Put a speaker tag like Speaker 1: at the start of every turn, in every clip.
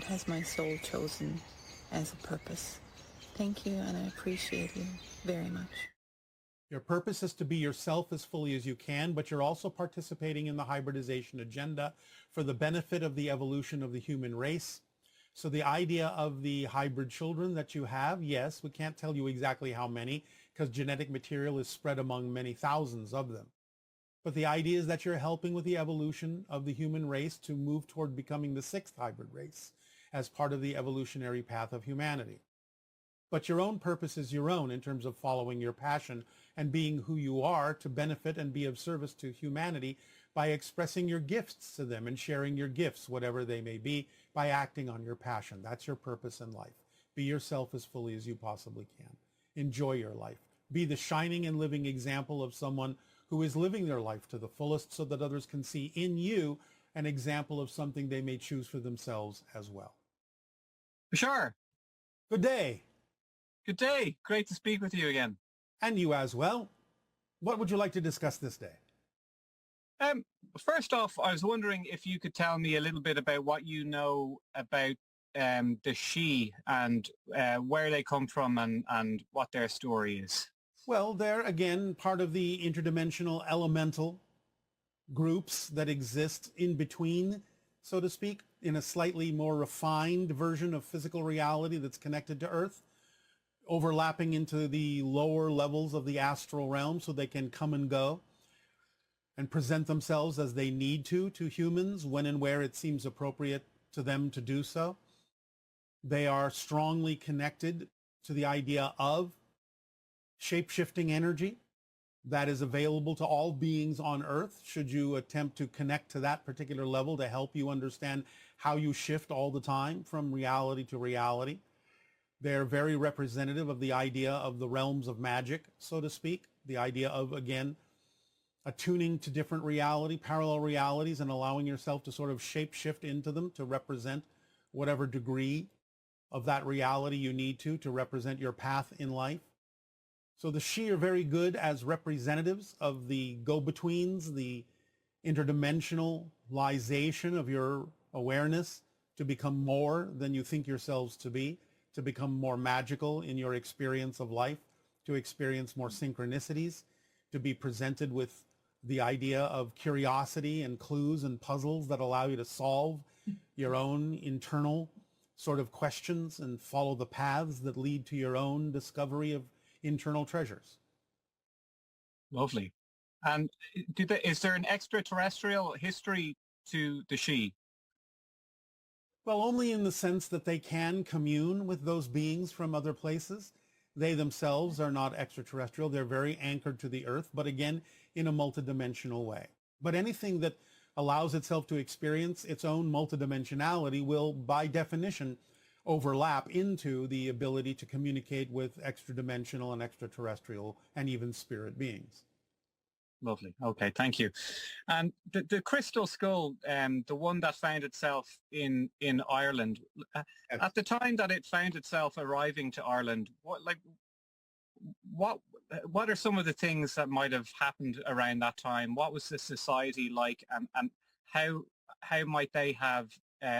Speaker 1: what has my soul chosen as a purpose? Thank you, and I appreciate you very much.
Speaker 2: Your purpose is to be yourself as fully as you can, but you're also participating in the hybridization agenda for the benefit of the evolution of the human race. So the idea of the hybrid children that you have, yes, we can't tell you exactly how many because genetic material is spread among many thousands of them. But the idea is that you're helping with the evolution of the human race to move toward becoming the sixth hybrid race as part of the evolutionary path of humanity. But your own purpose is your own in terms of following your passion and being who you are to benefit and be of service to humanity by expressing your gifts to them and sharing your gifts, whatever they may be, by acting on your passion. That's your purpose in life. Be yourself as fully as you possibly can. Enjoy your life. Be the shining and living example of someone who is living their life to the fullest so that others can see in you an example of something they may choose for themselves as well.
Speaker 3: Bashar.
Speaker 2: Good day.
Speaker 3: Good day. Great to speak with you again.
Speaker 2: And you as well. What would you like to discuss this day?
Speaker 3: First off, I was wondering if you could tell me a little bit about what you know about the Shi and where they come from and what their story is.
Speaker 2: Well, they're, again, part of the interdimensional elemental groups that exist in between, so to speak, in a slightly more refined version of physical reality that's connected to Earth, overlapping into the lower levels of the astral realm so they can come and go and present themselves as they need to humans when and where it seems appropriate to them to do so. They are strongly connected to the idea of shape-shifting energy that is available to all beings on Earth should you attempt to connect to that particular level to help you understand how you shift all the time from reality to reality. They're very representative of the idea of the realms of magic, so to speak, the idea of, again, attuning to different reality, parallel realities, and allowing yourself to sort of shape-shift into them to represent whatever degree of that reality you need to represent your path in life. So the Shi are very good as representatives of the go-betweens, the interdimensionalization of your awareness to become more than you think yourselves to be, to become more magical in your experience of life, to experience more synchronicities, to be presented with the idea of curiosity and clues and puzzles that allow you to solve your own internal sort of questions and follow the paths that lead to your own discovery of internal treasures.
Speaker 3: Lovely. And is there an extraterrestrial history to the Shi?
Speaker 2: Well, only in the sense that they can commune with those beings from other places. They themselves are not extraterrestrial. They're very anchored to the Earth, but again, in a multidimensional way. But anything that allows itself to experience its own multidimensionality will, by definition, overlap into the ability to communicate with extra-dimensional and extraterrestrial and even spirit beings.
Speaker 3: Lovely. Okay, thank you. And the crystal skull, the one that found itself in Ireland, at the time that it found itself arriving to Ireland, what are some of the things that might have happened around that time? What was the society like, and how might they have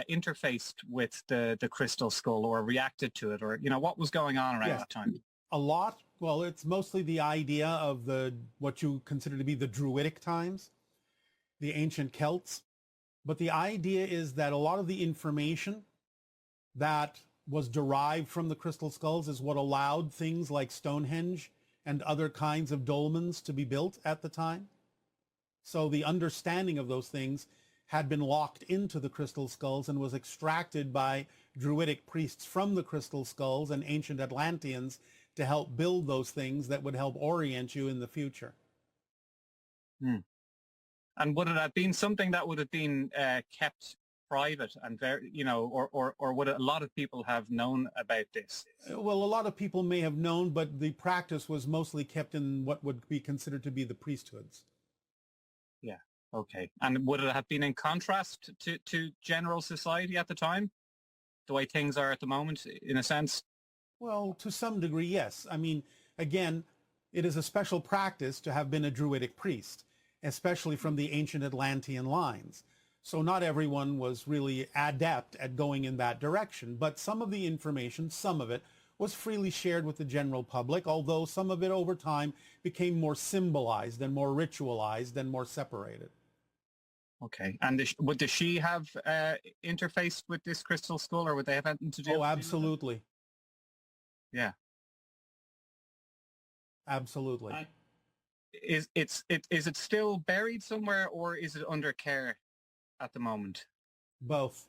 Speaker 3: interfaced with the crystal skull or reacted to it, or what was going on around that time?
Speaker 2: A lot. Well, it's mostly the idea of what you consider to be the Druidic times, the ancient Celts. But the idea is that a lot of the information that was derived from the crystal skulls is what allowed things like Stonehenge and other kinds of dolmens to be built at the time. So the understanding of those things had been locked into the crystal skulls and was extracted by Druidic priests from the crystal skulls and ancient Atlanteans to help build those things that would help orient you in the future.
Speaker 3: And would it have been something that would have been kept private and very, or would a lot of people have known about this?
Speaker 2: Well, a lot of people may have known, but the practice was mostly kept in what would be considered to be the priesthoods.
Speaker 3: Yeah. Okay. And would it have been in contrast to general society at the time, the way things are at the moment, in a sense?
Speaker 2: Well, to some degree, yes. I mean, again, it is a special practice to have been a Druidic priest, especially from the ancient Atlantean lines. So not everyone was really adept at going in that direction, but some of the information, some of it, was freely shared with the general public, although some of it over time became more symbolized and more ritualized and more separated.
Speaker 3: Okay. And does she have interfaced with this crystal skull, or would they have anything to do?
Speaker 2: Oh, absolutely.
Speaker 3: Yeah.
Speaker 2: Absolutely.
Speaker 3: Is it still buried somewhere, or is it under care at the moment?
Speaker 2: Both.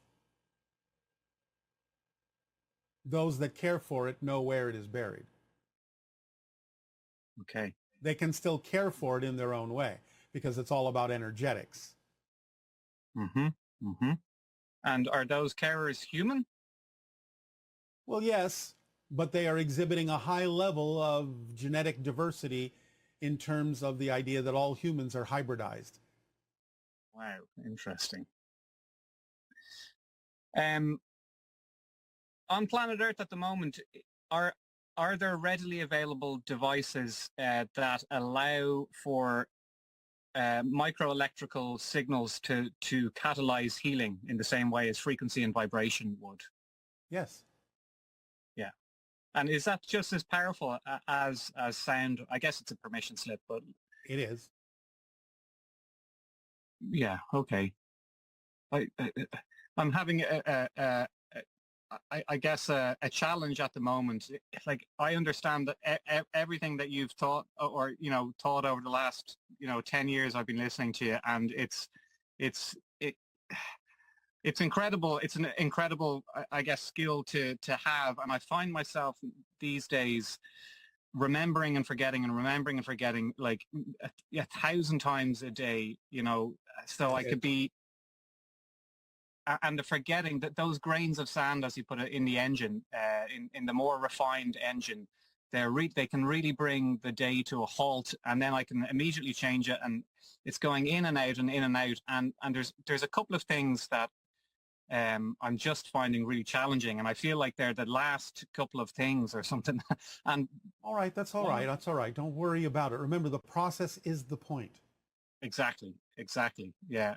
Speaker 2: Those that care for it know where it is buried.
Speaker 3: Okay.
Speaker 2: They can still care for it in their own way because it's all about energetics.
Speaker 3: Mm-hmm. Mm-hmm. And are those carers human?
Speaker 2: Well, yes, but they are exhibiting a high level of genetic diversity in terms of the idea that all humans are hybridized.
Speaker 3: Wow, interesting. On planet Earth at the moment, are there readily available devices that allow for microelectrical signals to catalyze healing in the same way as frequency and vibration would?
Speaker 2: Yes.
Speaker 3: Yeah. And is that just as powerful as sound? I guess it's a permission slip, but
Speaker 2: It is.
Speaker 3: yeah. Okay. I'm having I guess a challenge at the moment. Like, I understand that everything that you've taught, or taught over the last 10 years I've been listening to you, and it's incredible. It's an incredible, I guess, skill to have, and I find myself these days remembering and forgetting like 1,000 times a day. So I could be. And the forgetting that those grains of sand, as you put it, in the engine, in the more refined engine, they can really bring the day to a halt, and then I can immediately change it, and it's going in and out and in and out. And there's a couple of things that I'm just finding really challenging, and I feel like they're the last couple of things or something. And
Speaker 2: all right, that's all right. That's all right. Don't worry about it. Remember, the process is the point.
Speaker 3: Exactly. Yeah.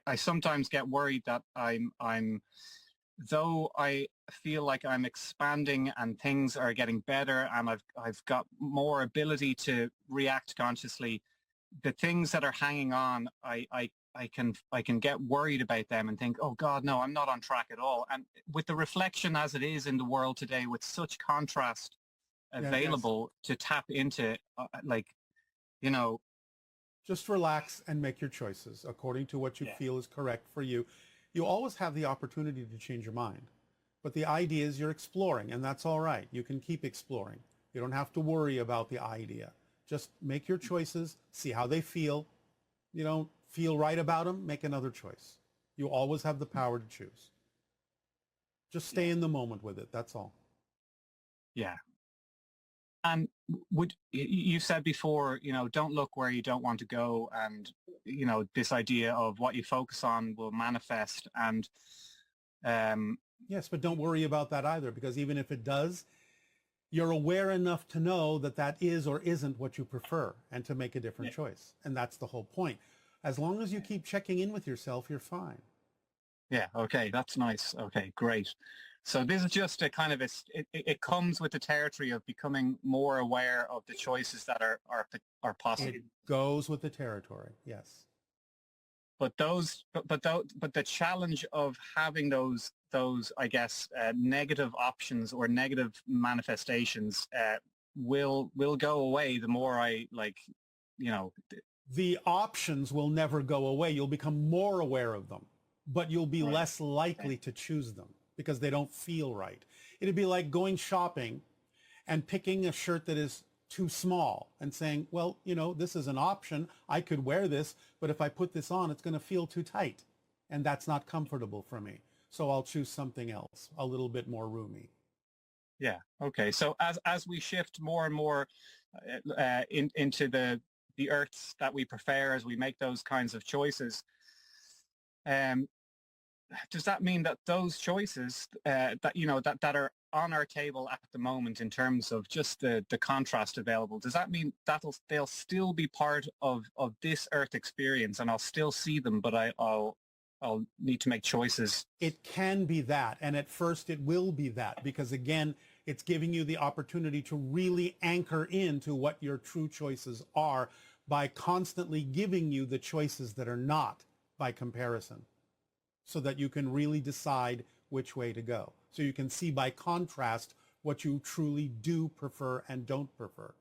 Speaker 3: I sometimes get worried that though I feel like I'm expanding and things are getting better and I've got more ability to react consciously, the things that are hanging on, I can get worried about them and think, oh God, no, I'm not on track at all. And with the reflection as it is in the world today, with such contrast available to tap into,
Speaker 2: just relax and make your choices according to what you feel is correct for you. You always have the opportunity to change your mind. But the idea is you're exploring, and that's all right. You can keep exploring. You don't have to worry about the idea. Just make your choices, see how they feel. You don't feel right about them, make another choice. You always have the power to choose. Just stay in the moment with it, that's all.
Speaker 3: Yeah. And you said before, don't look where you don't want to go, and this idea of what you focus on will manifest. And
Speaker 2: yes, but don't worry about that either, because even if it does, you're aware enough to know that that is or isn't what you prefer, and to make a different choice. And that's the whole point. As long as you keep checking in with yourself, you're fine.
Speaker 3: Yeah. Okay. That's nice. Okay. Great. So this is just a kind of it comes with the territory of becoming more aware of the choices that are possible.
Speaker 2: It goes with the territory, yes.
Speaker 3: But the challenge of having those I guess negative options or negative manifestations will go away the more I
Speaker 2: The options will never go away. You'll become more aware of them, but you'll be less likely to choose them, because they don't feel right. It'd be like going shopping and picking a shirt that is too small and saying, well, this is an option. I could wear this, but if I put this on, it's going to feel too tight. And that's not comfortable for me. So I'll choose something else, a little bit more roomy.
Speaker 3: Yeah. Okay. So as we shift more and more into the earths that we prefer, as we make those kinds of choices, does that mean that those choices that are on our table at the moment in terms of just the contrast available, does that mean they'll still be part of this earth experience, and I'll still see them, but I'll I'll need to make choices.
Speaker 2: It can be that. And at first it will be that, because again, it's giving you the opportunity to really anchor into what your true choices are by constantly giving you the choices that are not by comparison, so that you can really decide which way to go. So you can see by contrast what you truly do prefer and don't prefer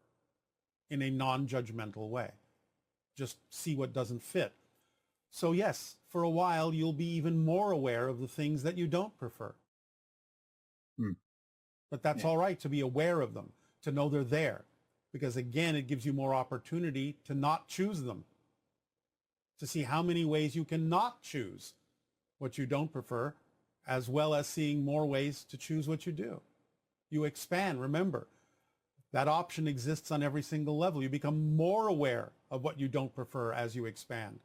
Speaker 2: in a non-judgmental way. Just see what doesn't fit. So yes, for a while, you'll be even more aware of the things that you don't prefer. But that's all right to be aware of them, to know they're there. Because again, it gives you more opportunity to not choose them, to see how many ways you can not choose what you don't prefer, as well as seeing more ways to choose what you do. You expand, remember, that option exists on every single level. You become more aware of what you don't prefer as you expand.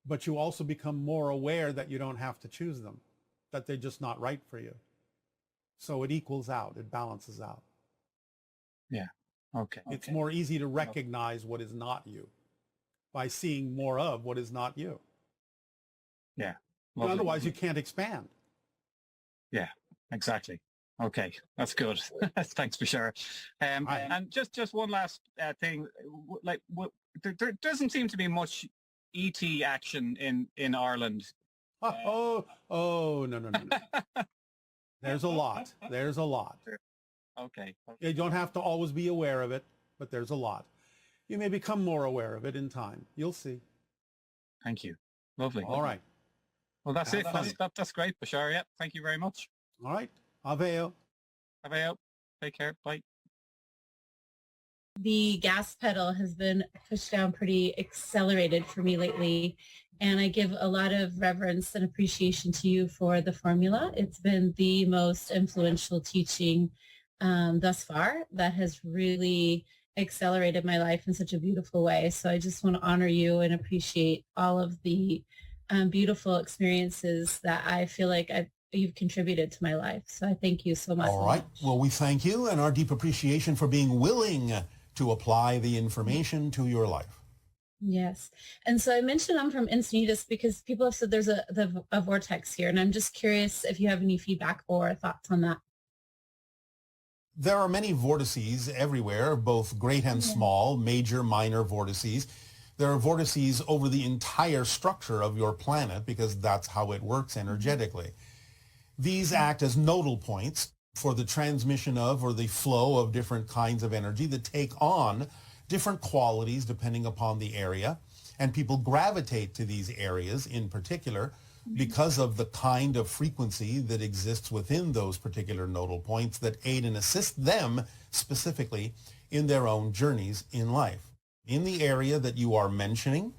Speaker 2: But you also become more aware that you don't have to choose them, that they're just not right for you. So it equals out, it balances out.
Speaker 3: Yeah. Okay.
Speaker 2: It's more easy to recognize what is not you by seeing more of what is not you.
Speaker 3: Yeah.
Speaker 2: Otherwise, you can't expand.
Speaker 3: Yeah, exactly. Okay, that's good. Thanks, Bashar. And just one last thing, there doesn't seem to be much ET action in Ireland.
Speaker 2: No. There's a lot. There's a lot.
Speaker 3: Okay.
Speaker 2: You don't have to always be aware of it, but there's a lot. You may become more aware of it in time. You'll see.
Speaker 3: Thank you. Lovely.
Speaker 2: All right.
Speaker 3: Well, that's it. That's great, Bashar. Yeah, thank you very much.
Speaker 2: All right. Aveo.
Speaker 3: Aveo. Take care. Bye.
Speaker 4: The gas pedal has been pushed down pretty accelerated for me lately. And I give a lot of reverence and appreciation to you for the formula. It's been the most influential teaching thus far that has really accelerated my life in such a beautiful way. So I just want to honor you and appreciate all of the beautiful experiences that I feel like you've contributed to my life. So I thank you so much.
Speaker 5: All right. Well, we thank you and our deep appreciation for being willing to apply the information to your life.
Speaker 4: Yes. And so I mentioned I'm from Encinitas because people have said there's a vortex here. And I'm just curious if you have any feedback or thoughts on that.
Speaker 5: There are many vortices everywhere, both great and small, major, minor vortices. There are vortices over the entire structure of your planet because that's how it works energetically. These act as nodal points for the transmission of or the flow of different kinds of energy that take on different qualities depending upon the area. And people gravitate to these areas in particular because of the kind of frequency that exists within those particular nodal points that aid and assist them specifically in their own journeys in life. In the area that you are mentioning,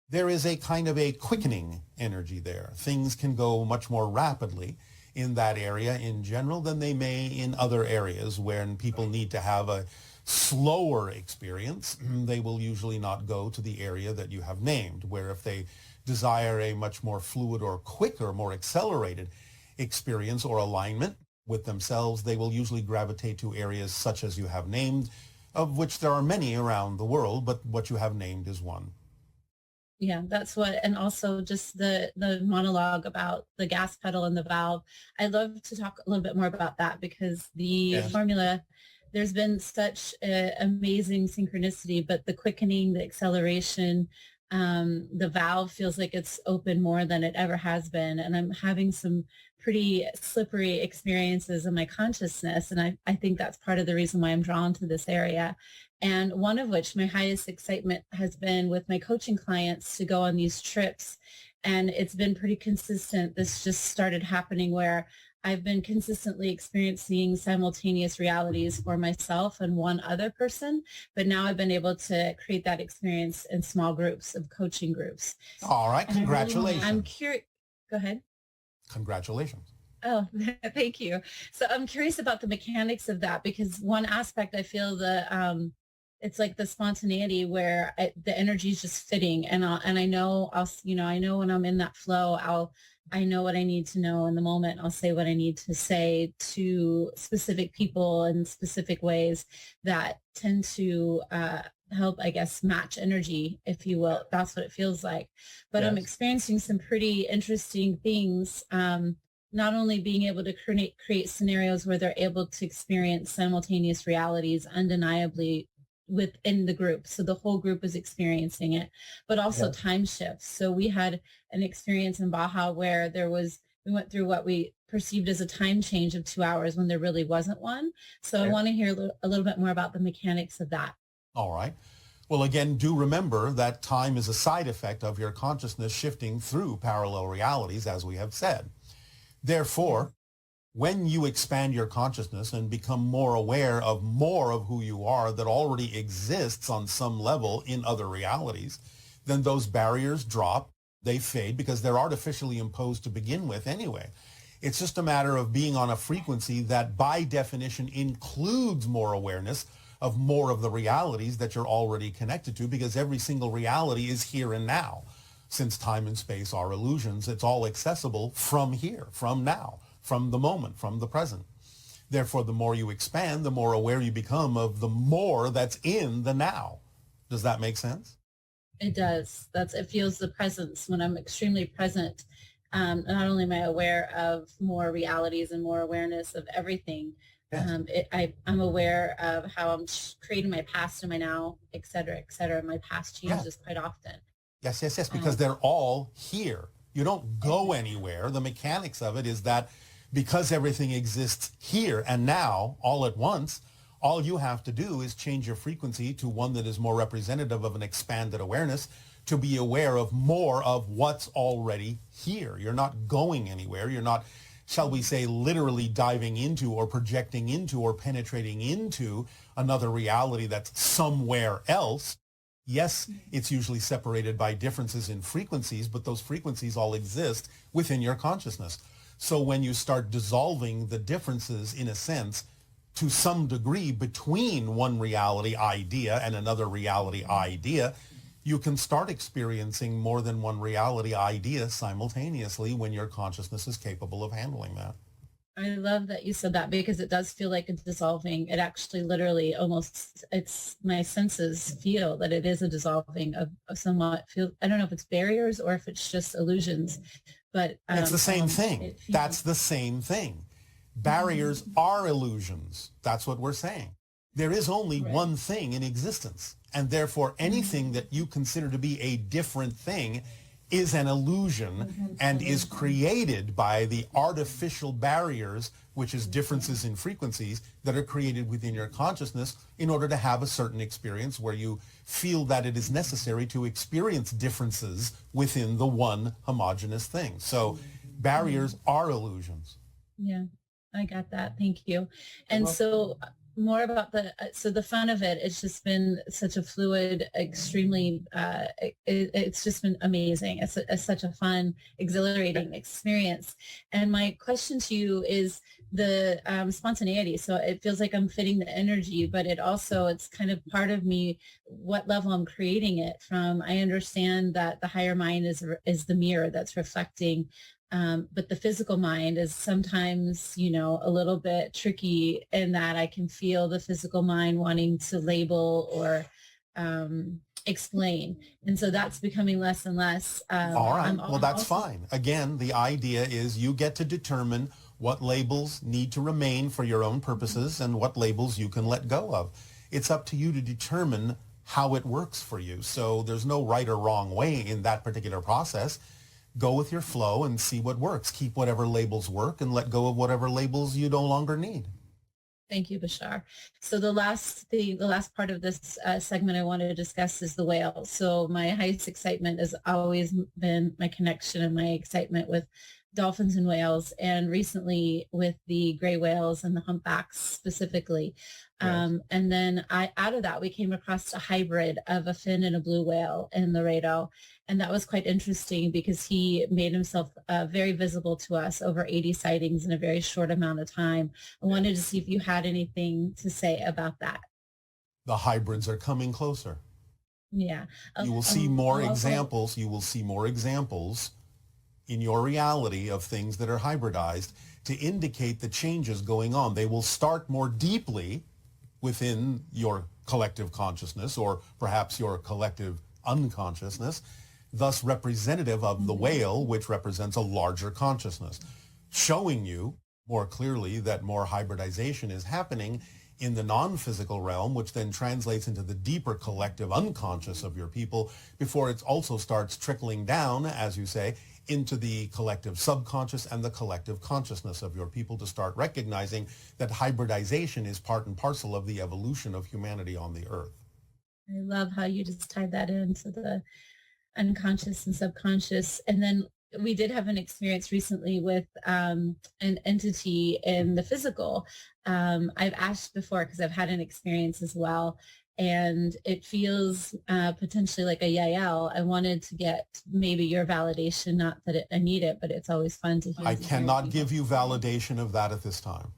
Speaker 5: there is a kind of a quickening energy there. Things can go much more rapidly in that area in general than they may in other areas when people need to have a slower experience. They will usually not go to the area that you have named, where if they desire a much more fluid or quicker, more accelerated experience or alignment with themselves, they will usually gravitate to areas such as you have named, of which there are many around the world, but what you have named is one.
Speaker 4: Yeah, that's what, and also just the monologue about the gas pedal and the valve. I'd love to talk a little bit more about that because the formula, there's been such amazing synchronicity, but the quickening, the acceleration, the valve feels like it's open more than it ever has been. And I'm having some pretty slippery experiences in my consciousness. And I think that's part of the reason why I'm drawn to this area. And one of which my highest excitement has been with my coaching clients to go on these trips. And it's been pretty consistent. This just started happening where I've been consistently experiencing simultaneous realities for myself and one other person, but now I've been able to create that experience in small groups of coaching groups.
Speaker 5: All right. Congratulations.
Speaker 4: I'm curious. Go ahead.
Speaker 5: Congratulations.
Speaker 4: Oh, thank you. So I'm curious about the mechanics of that because one aspect I feel it's like the spontaneity where the energy is just fitting, and I know I know when I'm in that flow, I know what I need to know in the moment. I'll say what I need to say to specific people in specific ways that tend to I guess, match energy, if you will. That's what it feels like. But
Speaker 2: Yes.
Speaker 4: I'm experiencing some pretty interesting things. Not only being able to create scenarios where they're able to experience simultaneous realities undeniably within the group. So the whole group is experiencing it, but also
Speaker 2: Yeah.
Speaker 4: time shifts. So we had an experience in Baja where we went through what we perceived as a time change of 2 hours when there really wasn't one. So I
Speaker 2: Yeah.
Speaker 4: want to hear a little bit more about the mechanics of that.
Speaker 5: All right. Well, again, do remember that time is a side effect of your consciousness shifting through parallel realities, as we have said. Therefore, when you expand your consciousness and become more aware of more of who you are that already exists on some level in other realities, then those barriers drop, they fade because they're artificially imposed to begin with anyway. It's just a matter of being on a frequency that by definition includes more awareness of more of the realities that you're already connected to, because every single reality is here and now. Since time and space are illusions, it's all accessible from here, from now, from the moment, from the present. Therefore, the more you expand, the more aware you become of the more that's in the now. Does that make sense?
Speaker 4: It does. It feels the presence when I'm extremely present. Not only am I aware of more realities and more awareness of everything,
Speaker 5: Yes.
Speaker 4: I'm aware of how I'm creating my past and my now, et cetera, et cetera. My past changes quite often.
Speaker 5: Yes, because they're all here. You don't go anywhere. The mechanics of it is that because everything exists here and now all at once, all you have to do is change your frequency to one that is more representative of an expanded awareness to be aware of more of what's already here. You're not going anywhere. You're not, shall we say, literally diving into or projecting into or penetrating into another reality that's somewhere else. Yes, it's usually separated by differences in frequencies, but those frequencies all exist within your consciousness. So when you start dissolving the differences, in a sense, to some degree between one reality idea and another reality idea, you can start experiencing more than one reality idea simultaneously when your consciousness is capable of handling that.
Speaker 4: I love that you said that because it does feel like it's dissolving. It actually literally almost, it's my senses feel that it is a dissolving of somewhat I don't know if it's barriers or if it's just illusions, but
Speaker 5: it's the same thing. That's the same thing. Barriers are illusions. That's what we're saying. There is only one thing in existence, and therefore anything that you consider to be a different thing is an illusion and is created by the artificial barriers, which is differences in frequencies that are created within your consciousness in order to have a certain experience where you feel that it is necessary to experience differences within the one homogeneous thing. So barriers are illusions.
Speaker 4: Yeah, I got that. Thank you. And so more about the fun of it, it's just been such a fluid, extremely, it's just been amazing. It's such a fun, exhilarating experience. And my question to you is the spontaneity. So it feels like I'm fitting the energy, but it's kind of part of me, what level I'm creating it from. I understand that the higher mind is the mirror that's reflecting. But the physical mind is sometimes, a little bit tricky in that I can feel the physical mind wanting to label or explain. And so that's becoming less and less.
Speaker 5: All right. Well, that's fine. Again, the idea is you get to determine what labels need to remain for your own purposes and what labels you can let go of. It's up to you to determine how it works for you. So there's no right or wrong way in that particular process. Go with your flow and see what works. Keep whatever labels work and let go of whatever labels you no longer need.
Speaker 4: Thank you, Bashar. So the last part of this segment I want to discuss is the whale. So my highest excitement has always been my connection and my excitement with dolphins and whales, and recently with the gray whales and the humpbacks specifically. Yes. And then out of that, we came across a hybrid of a fin and a blue whale in Laredo. And that was quite interesting because he made himself very visible to us, over 80 sightings in a very short amount of time. I wanted to see if you had anything to say about that.
Speaker 5: The hybrids are coming closer.
Speaker 4: Yeah.
Speaker 5: You will see more examples. You will see more examples in your reality of things that are hybridized to indicate the changes going on. They will start more deeply within your collective consciousness, or perhaps your collective unconsciousness, thus representative of the whale, which represents a larger consciousness, showing you more clearly that more hybridization is happening in the non-physical realm, which then translates into the deeper collective unconscious of your people before it also starts trickling down, as you say, into the collective subconscious and the collective consciousness of your people to start recognizing that hybridization is part and parcel of the evolution of humanity on the earth.
Speaker 4: I love how you just tied that into the unconscious and subconscious. And then we did have an experience recently with an entity in the physical. I've asked before because I've had an experience as well, and it feels potentially like a Yael. I wanted to get maybe your validation, not that I need it, but it's always fun to hear.
Speaker 5: I cannot give you validation of that at this time.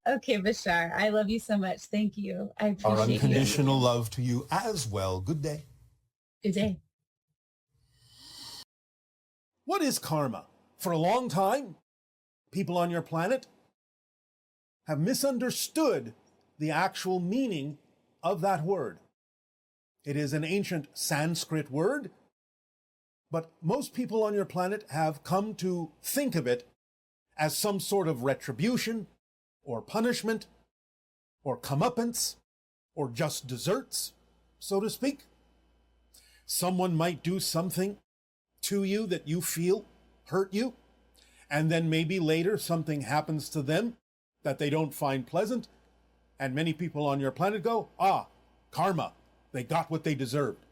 Speaker 4: Okay, Bashar, I love you so much. Thank you. I appreciate
Speaker 5: Our unconditional love to you as well. Good day.
Speaker 4: Good day.
Speaker 2: What is karma? For a long time, people on your planet have misunderstood the actual meaning of that word. It is an ancient Sanskrit word, but most people on your planet have come to think of it as some sort of retribution or punishment or comeuppance or just desserts, so to speak. Someone might do something to you that you feel hurt you, and then maybe later something happens to them that they don't find pleasant, and many people on your planet go, karma, they got what they deserved.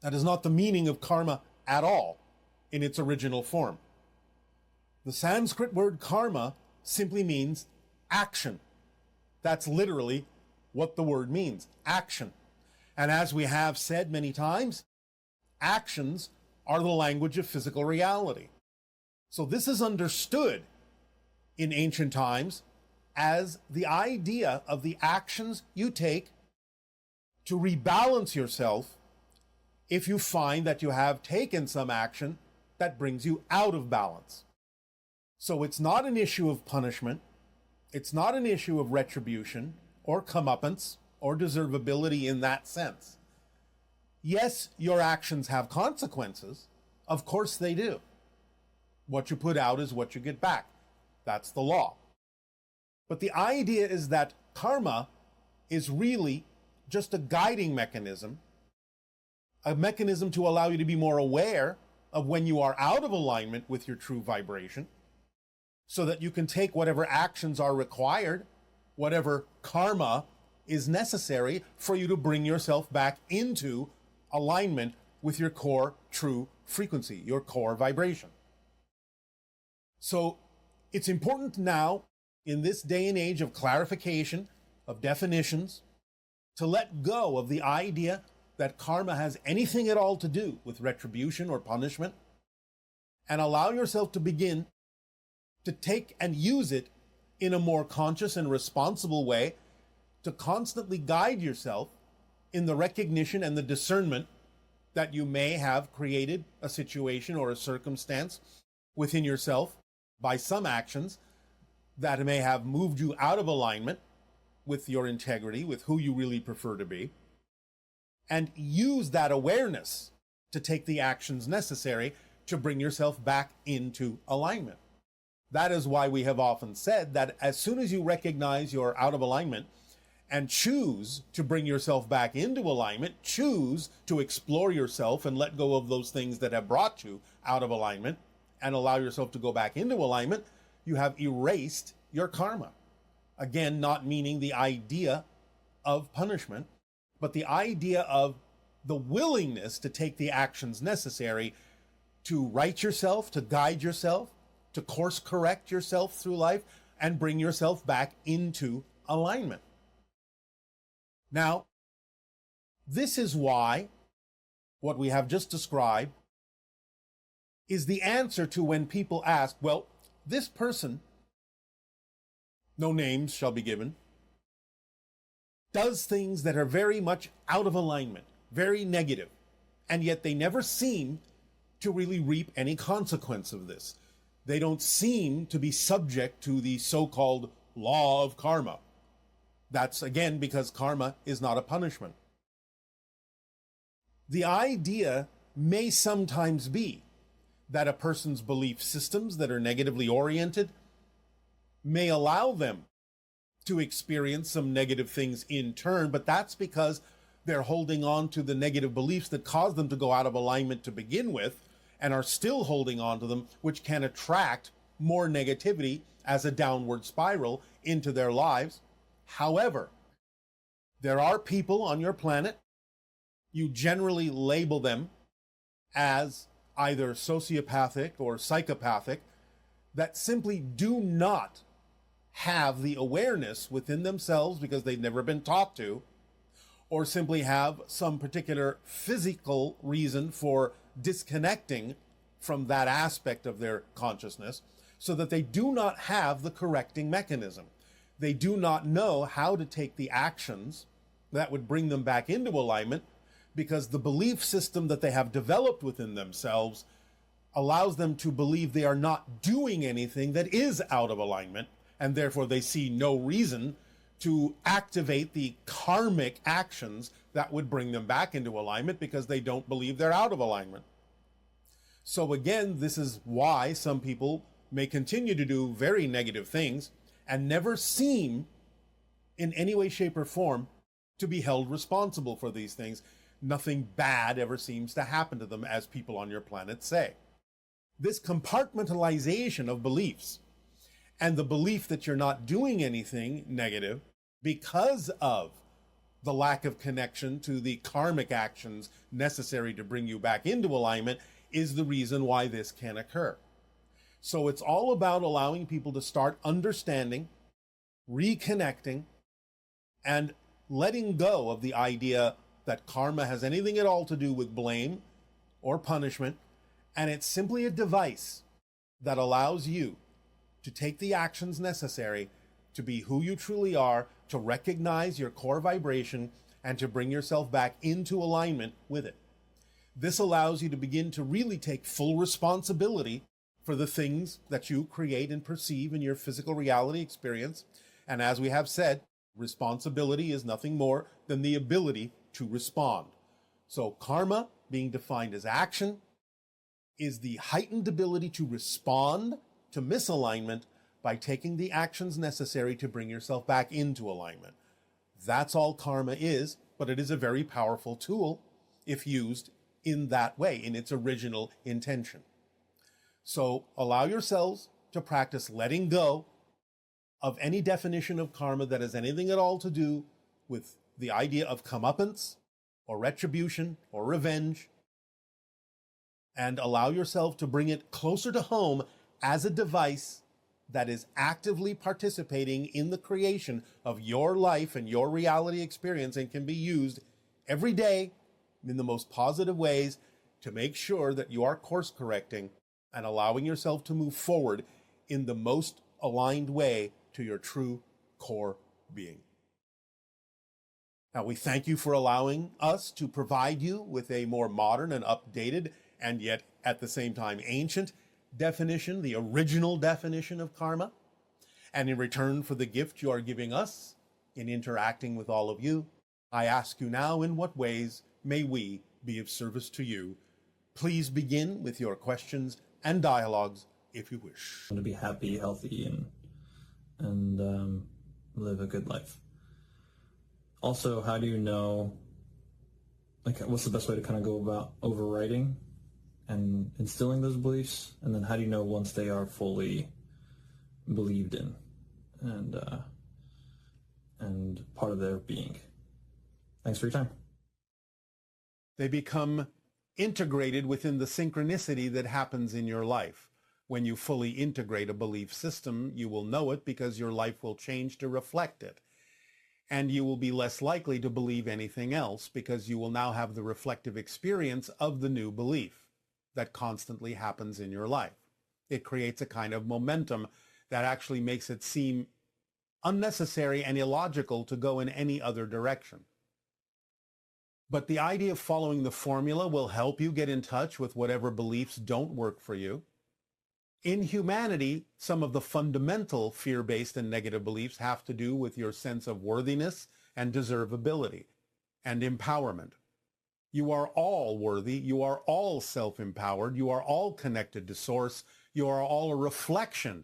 Speaker 2: That is not the meaning of karma at all in its original form. The Sanskrit word karma simply means action. That's literally what the word means, action. And as we have said many times, actions are the language of physical reality. So this is understood in ancient times as the idea of the actions you take to rebalance yourself if you find that you have taken some action that brings you out of balance. So it's not an issue of punishment. It's not an issue of retribution or comeuppance or deservability in that sense. Yes, your actions have consequences. Of course they do. What you put out is what you get back. That's the law. But the idea is that karma is really just a guiding mechanism, a mechanism to allow you to be more aware of when you are out of alignment with your true vibration, so that you can take whatever actions are required, whatever karma is necessary for you to bring yourself back into alignment with your core true frequency, your core vibration. So it's important now, in this day and age of clarification, of definitions, to let go of the idea that karma has anything at all to do with retribution or punishment, and allow yourself to begin to take and use it in a more conscious and responsible way to constantly guide yourself in the recognition and the discernment that you may have created a situation or a circumstance within yourself by some actions that may have moved you out of alignment with your integrity, with who you really prefer to be, and use that awareness to take the actions necessary to bring yourself back into alignment. That is why we have often said that as soon as you recognize you're out of alignment and choose to bring yourself back into alignment, choose to explore yourself and let go of those things that have brought you out of alignment and allow yourself to go back into alignment, you have erased your karma. Again, not meaning the idea of punishment, but the idea of the willingness to take the actions necessary to right yourself, to guide yourself, to course correct yourself through life and bring yourself back into alignment. Now, this is why what we have just described is the answer to when people ask, well, this person, no names shall be given, does things that are very much out of alignment, very negative, and yet they never seem to really reap any consequence of this. They don't seem to be subject to the so-called law of karma. That's again because karma is not a punishment. The idea may sometimes be that a person's belief systems that are negatively oriented may allow them to experience some negative things in turn, but that's because they're holding on to the negative beliefs that caused them to go out of alignment to begin with and are still holding on to them, which can attract more negativity as a downward spiral into their lives. However, there are people on your planet, you generally label them as either sociopathic or psychopathic, that simply do not have the awareness within themselves because they've never been taught to, or simply have some particular physical reason for disconnecting from that aspect of their consciousness, so that they do not have the correcting mechanism. They do not know how to take the actions that would bring them back into alignment, because the belief system that they have developed within themselves allows them to believe they are not doing anything that is out of alignment, and therefore they see no reason to activate the karmic actions that would bring them back into alignment, because they don't believe they're out of alignment. So again, this is why some people may continue to do very negative things and never seem in any way, shape, or form to be held responsible for these things. Nothing bad ever seems to happen to them, as people on your planet say. This compartmentalization of beliefs and the belief that you're not doing anything negative because of the lack of connection to the karmic actions necessary to bring you back into alignment is the reason why this can occur. So it's all about allowing people to start understanding, reconnecting, and letting go of the idea that karma has anything at all to do with blame or punishment, and it's simply a device that allows you to take the actions necessary to be who you truly are, to recognize your core vibration, and to bring yourself back into alignment with it. This allows you to begin to really take full responsibility for the things that you create and perceive in your physical reality experience. And as we have said, responsibility is nothing more than the ability to respond. So karma, being defined as action, is the heightened ability to respond to misalignment by taking the actions necessary to bring yourself back into alignment. That's all karma is, but it is a very powerful tool if used in that way, in its original intention. So allow yourselves to practice letting go of any definition of karma that has anything at all to do with the idea of comeuppance or retribution or revenge, and allow yourself to bring it closer to home as a device that is actively participating in the creation of your life and your reality experience, and can be used every day in the most positive ways to make sure that you are course correcting and allowing yourself to move forward in the most aligned way to your true core being. Now, we thank you for allowing us to provide you with a more modern and updated, and yet at the same time ancient definition, the original definition of karma. And in return for the gift you are giving us in interacting with all of you, I ask you now, in what ways may we be of service to you? Please begin with your questions and dialogues if you wish.
Speaker 6: To be happy, healthy, and live a good life. Also, how do you know, like, what's the best way to kind of go about overriding and instilling those beliefs? And then how do you know once they are fully believed in and part of their being? Thanks for your time.
Speaker 2: They become integrated within the synchronicity that happens in your life. When you fully integrate a belief system, you will know it because your life will change to reflect it. And you will be less likely to believe anything else because you will now have the reflective experience of the new belief that constantly happens in your life. It creates a kind of momentum that actually makes it seem unnecessary and illogical to go in any other direction. But the idea of following the formula will help you get in touch with whatever beliefs don't work for you. In humanity, some of the fundamental fear-based and negative beliefs have to do with your sense of worthiness and deservability and empowerment. You are all worthy. You are all self-empowered. You are all connected to Source. You are all a reflection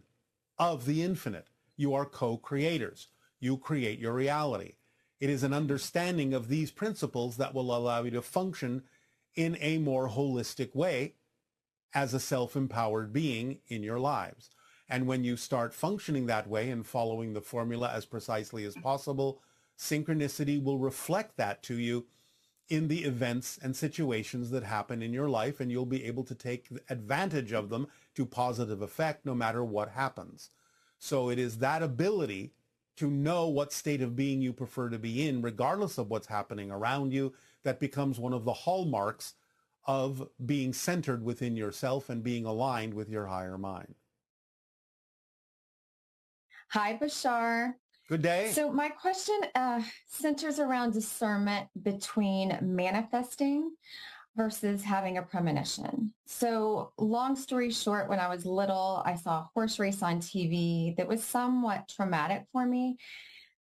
Speaker 2: of the infinite. You are co-creators. You create your reality. It is an understanding of these principles that will allow you to function in a more holistic way as a self-empowered being in your lives. And when you start functioning that way and following the formula as precisely as possible, synchronicity will reflect that to you in the events and situations that happen in your life, and you'll be able to take advantage of them to positive effect no matter what happens. So it is that ability to know what state of being you prefer to be in, regardless of what's happening around you, that becomes one of the hallmarks of being centered within yourself and being aligned with your higher mind.
Speaker 7: Hi, Bashar.
Speaker 2: Good day.
Speaker 7: So my question centers around discernment between manifesting versus having a premonition. So long story short, when I was little, I saw a horse race on TV that was somewhat traumatic for me.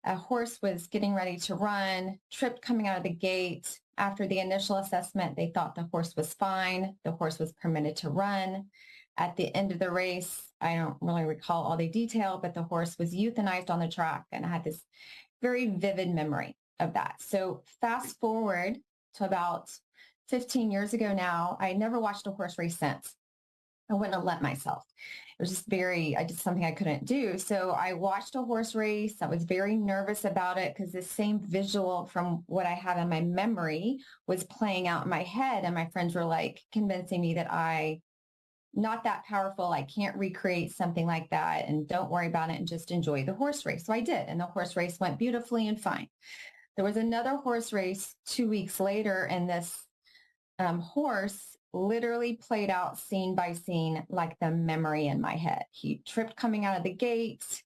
Speaker 7: A horse was getting ready to run, tripped coming out of the gate. After the initial assessment, they thought the horse was fine. The horse was permitted to run. At the end of the race, I don't really recall all the detail, but the horse was euthanized on the track, and I had this very vivid memory of that. So fast forward to about 15 years ago now, I never watched a horse race since. I wouldn't have let myself. It was just I did something I couldn't do. So I watched a horse race. I was very nervous about it because the same visual from what I have in my memory was playing out in my head. And my friends were like convincing me that not that powerful. I can't recreate something like that, and don't worry about it and just enjoy the horse race. So I did. And the horse race went beautifully and fine. There was another horse race 2 weeks later, and this horse literally played out scene by scene like the memory in my head. He tripped coming out of the gate.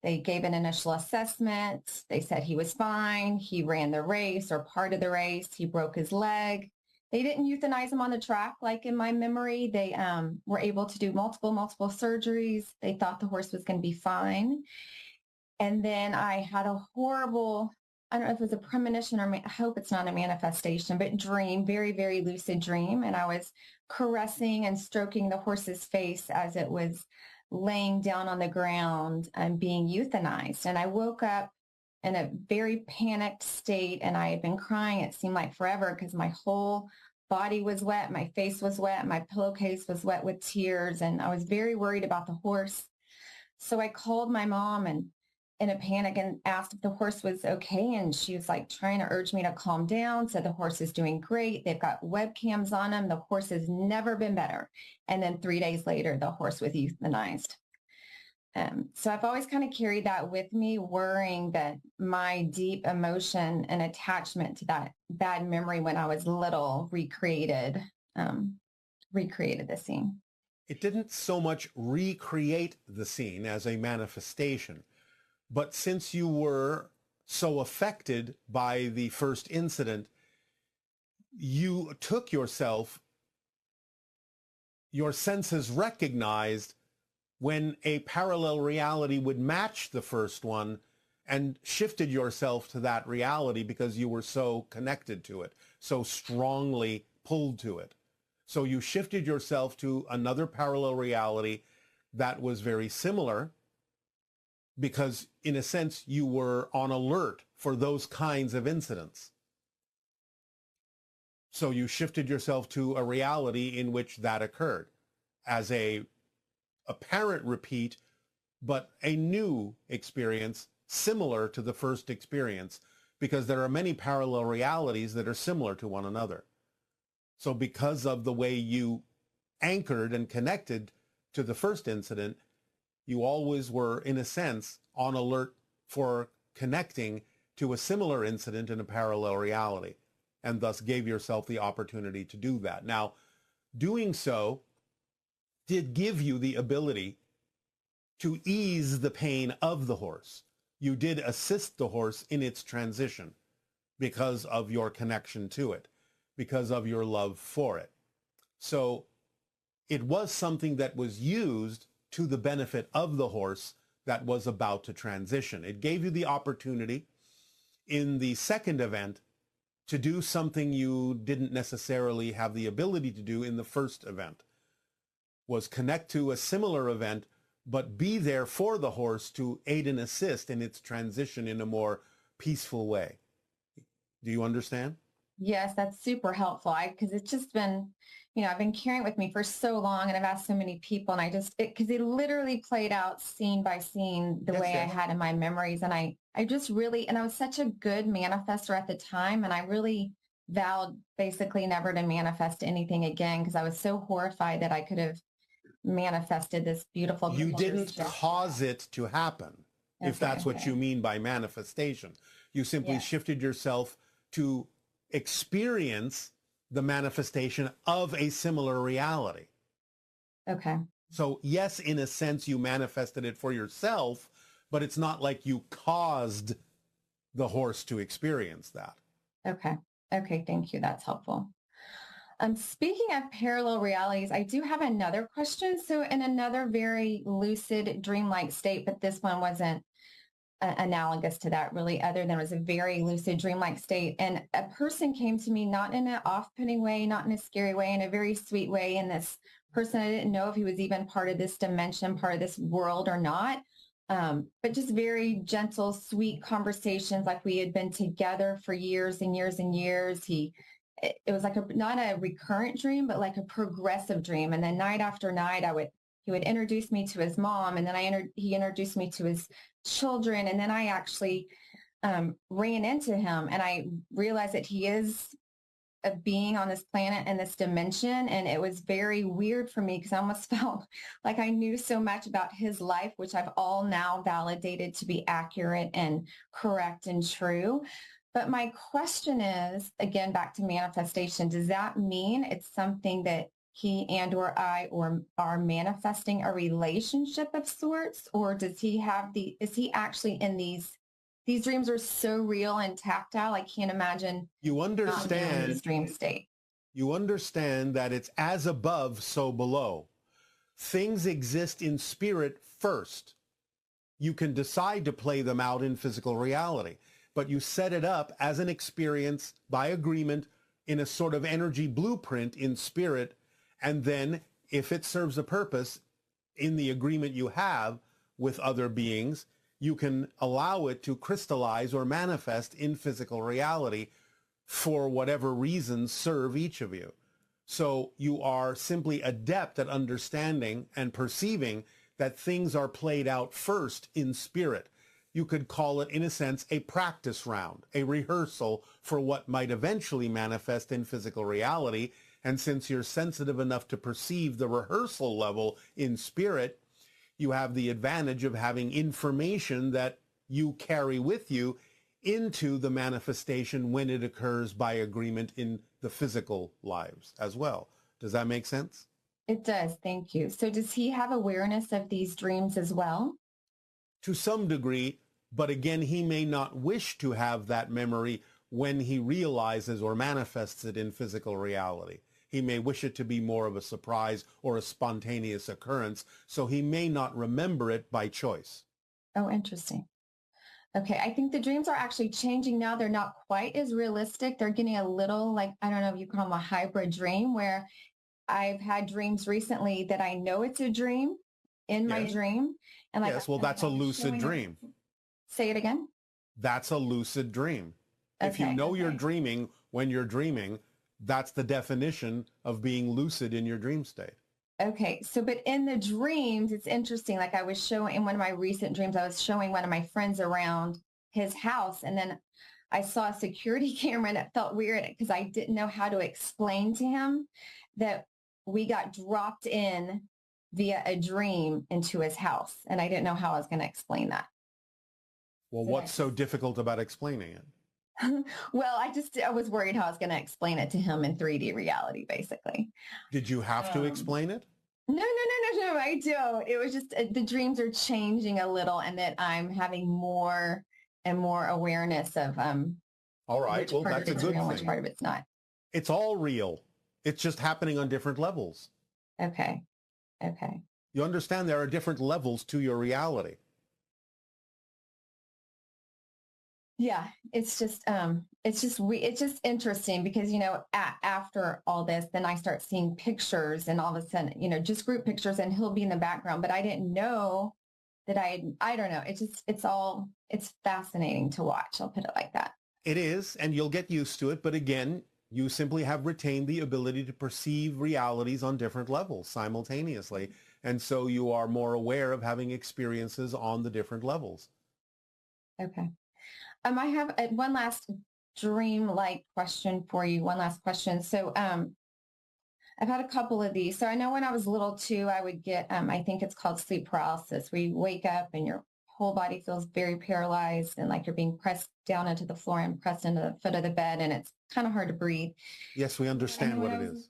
Speaker 7: They gave an initial assessment. They said he was fine. He ran the race or part of the race. He broke his leg. They didn't euthanize him on the track like in my memory. They were able to do multiple surgeries. They thought the horse was going to be fine. And then I had a horrible, I don't know if it was a premonition or I hope it's not a manifestation, but dream, very, very lucid dream. And I was caressing and stroking the horse's face as it was laying down on the ground and being euthanized. And I woke up in a very panicked state, and I had been crying. It seemed like forever because my whole body was wet. My face was wet. My pillowcase was wet with tears. And I was very worried about the horse. So I called my mom and in a panic and asked if the horse was okay. And she was like trying to urge me to calm down. Said the horse is doing great. They've got webcams on him. The horse has never been better. And then 3 days later, the horse was euthanized. So I've always kind of carried that with me, worrying that my deep emotion and attachment to that bad memory when I was little recreated the scene.
Speaker 2: It didn't so much recreate the scene as a manifestation, but since you were so affected by the first incident, you took yourself, your senses recognized when a parallel reality would match the first one, and shifted yourself to that reality because you were so connected to it, so strongly pulled to it. So you shifted yourself to another parallel reality that was very similar because, in a sense, you were on alert for those kinds of incidents. So you shifted yourself to a reality in which that occurred as a apparent repeat, but a new experience similar to the first experience, because there are many parallel realities that are similar to one another. So because of the way you anchored and connected to the first incident, you always were, in a sense, on alert for connecting to a similar incident in a parallel reality, and thus gave yourself the opportunity to do that. Now, doing so did give you the ability to ease the pain of the horse. You did assist the horse in its transition because of your connection to it, because of your love for it. So It was something that was used to the benefit of the horse that was about to transition. It gave you the opportunity in the second event to do something you didn't necessarily have the ability to do in the first event, was connect to a similar event, but be there for the horse to aid and assist in its transition in a more peaceful way. Do you understand?
Speaker 7: Yes, that's super helpful. Because it's just been, I've been carrying it with me for so long, and I've asked so many people, and because it literally played out scene by scene the way I had in my memories. And I just really, and I was such a good manifester at the time, and I really vowed basically never to manifest anything again because I was so horrified that I could have manifested this beautiful.
Speaker 2: You didn't cause it to happen, if that's what you mean by manifestation. You simply shifted yourself to experience the manifestation of a similar reality.
Speaker 7: Okay.
Speaker 2: So yes, in a sense, you manifested it for yourself, but it's not like you caused the horse to experience that.
Speaker 7: Okay. Okay. Thank you. That's helpful. Speaking of parallel realities, I do have another question. So in another very lucid dreamlike state, but this one wasn't analogous to that really, other than it was a very lucid dreamlike state. And a person came to me, not in an off-putting way, not in a scary way, in a very sweet way. And this person, I didn't know if he was even part of this dimension, part of this world or not. But just very gentle, sweet conversations, like we had been together for years and years and years. It was like not a recurrent dream, but like a progressive dream. And then night after night, he would introduce me to his mom, and then he introduced me to his children. And then I actually ran into him, and I realized that he is a being on this planet and this dimension. And it was very weird for me because I almost felt like I knew so much about his life, which I've all now validated to be accurate and correct and true. But my question is, again, back to manifestation, does that mean it's something that he and or I are manifesting a relationship of sorts? Or does he is he actually in these dreams are so real and tactile, I can't imagine
Speaker 2: you understand
Speaker 7: this dream state.
Speaker 2: You understand that it's as above, so below. Things exist in spirit first. You can decide to play them out in physical reality, but you set it up as an experience by agreement in a sort of energy blueprint in spirit. And then if it serves a purpose in the agreement you have with other beings, you can allow it to crystallize or manifest in physical reality for whatever reasons serve each of you. So you are simply adept at understanding and perceiving that things are played out first in spirit. You could call it, in a sense, a practice round, a rehearsal for what might eventually manifest in physical reality. And since you're sensitive enough to perceive the rehearsal level in spirit, you have the advantage of having information that you carry with you into the manifestation when it occurs by agreement in the physical lives as well. Does that make sense?
Speaker 7: It does. Thank you. So does he have awareness of these dreams as well?
Speaker 2: To some degree, but again, he may not wish to have that memory when he realizes or manifests it in physical reality. He may wish it to be more of a surprise or a spontaneous occurrence, so he may not remember it by choice.
Speaker 7: Oh, interesting. Okay, I think the dreams are actually changing now. They're not quite as realistic. They're getting a little, like, I don't know if you call them a hybrid dream, where I've had dreams recently that I know it's a dream in my dream. And like,
Speaker 2: yes, well, that's a lucid dream.
Speaker 7: Say it again.
Speaker 2: That's a lucid dream. If you know you're dreaming when you're dreaming, that's the definition of being lucid in your dream state.
Speaker 7: Okay. So, but in the dreams, it's interesting. Like I was showing in one of my recent dreams, I was showing one of my friends around his house. And then I saw a security camera, and it felt weird because I didn't know how to explain to him that we got dropped in via a dream into his house. And I didn't know how I was going to explain that.
Speaker 2: Well, what's so difficult about explaining it?
Speaker 7: Well, I was worried how I was going to explain it to him in 3D reality, basically.
Speaker 2: Did you have to explain it?
Speaker 7: No, I don't. It was just the dreams are changing a little, and that I'm having more and more awareness of
Speaker 2: all right, well, that's a good thing.
Speaker 7: Which part of it's not.
Speaker 2: It's all real. It's just happening on different levels.
Speaker 7: Okay. Okay.
Speaker 5: You understand there are different levels to your reality.
Speaker 7: Yeah, it's just interesting because, after all this, then I start seeing pictures and all of a sudden, just group pictures, and he'll be in the background, but I didn't know that I don't know. It's fascinating to watch. I'll put it like that.
Speaker 5: It is, and you'll get used to it. But again, you simply have retained the ability to perceive realities on different levels simultaneously. And so you are more aware of having experiences on the different levels.
Speaker 7: Okay. I have one last dream-like question for you. One last question. So, I've had a couple of these. So I know when I was little too, I would get, I think it's called sleep paralysis, where you wake up and your whole body feels very paralyzed and like you're being pressed down into the floor and pressed into the foot of the bed, and it's kind of hard to breathe.
Speaker 5: Yes, we understand what it is.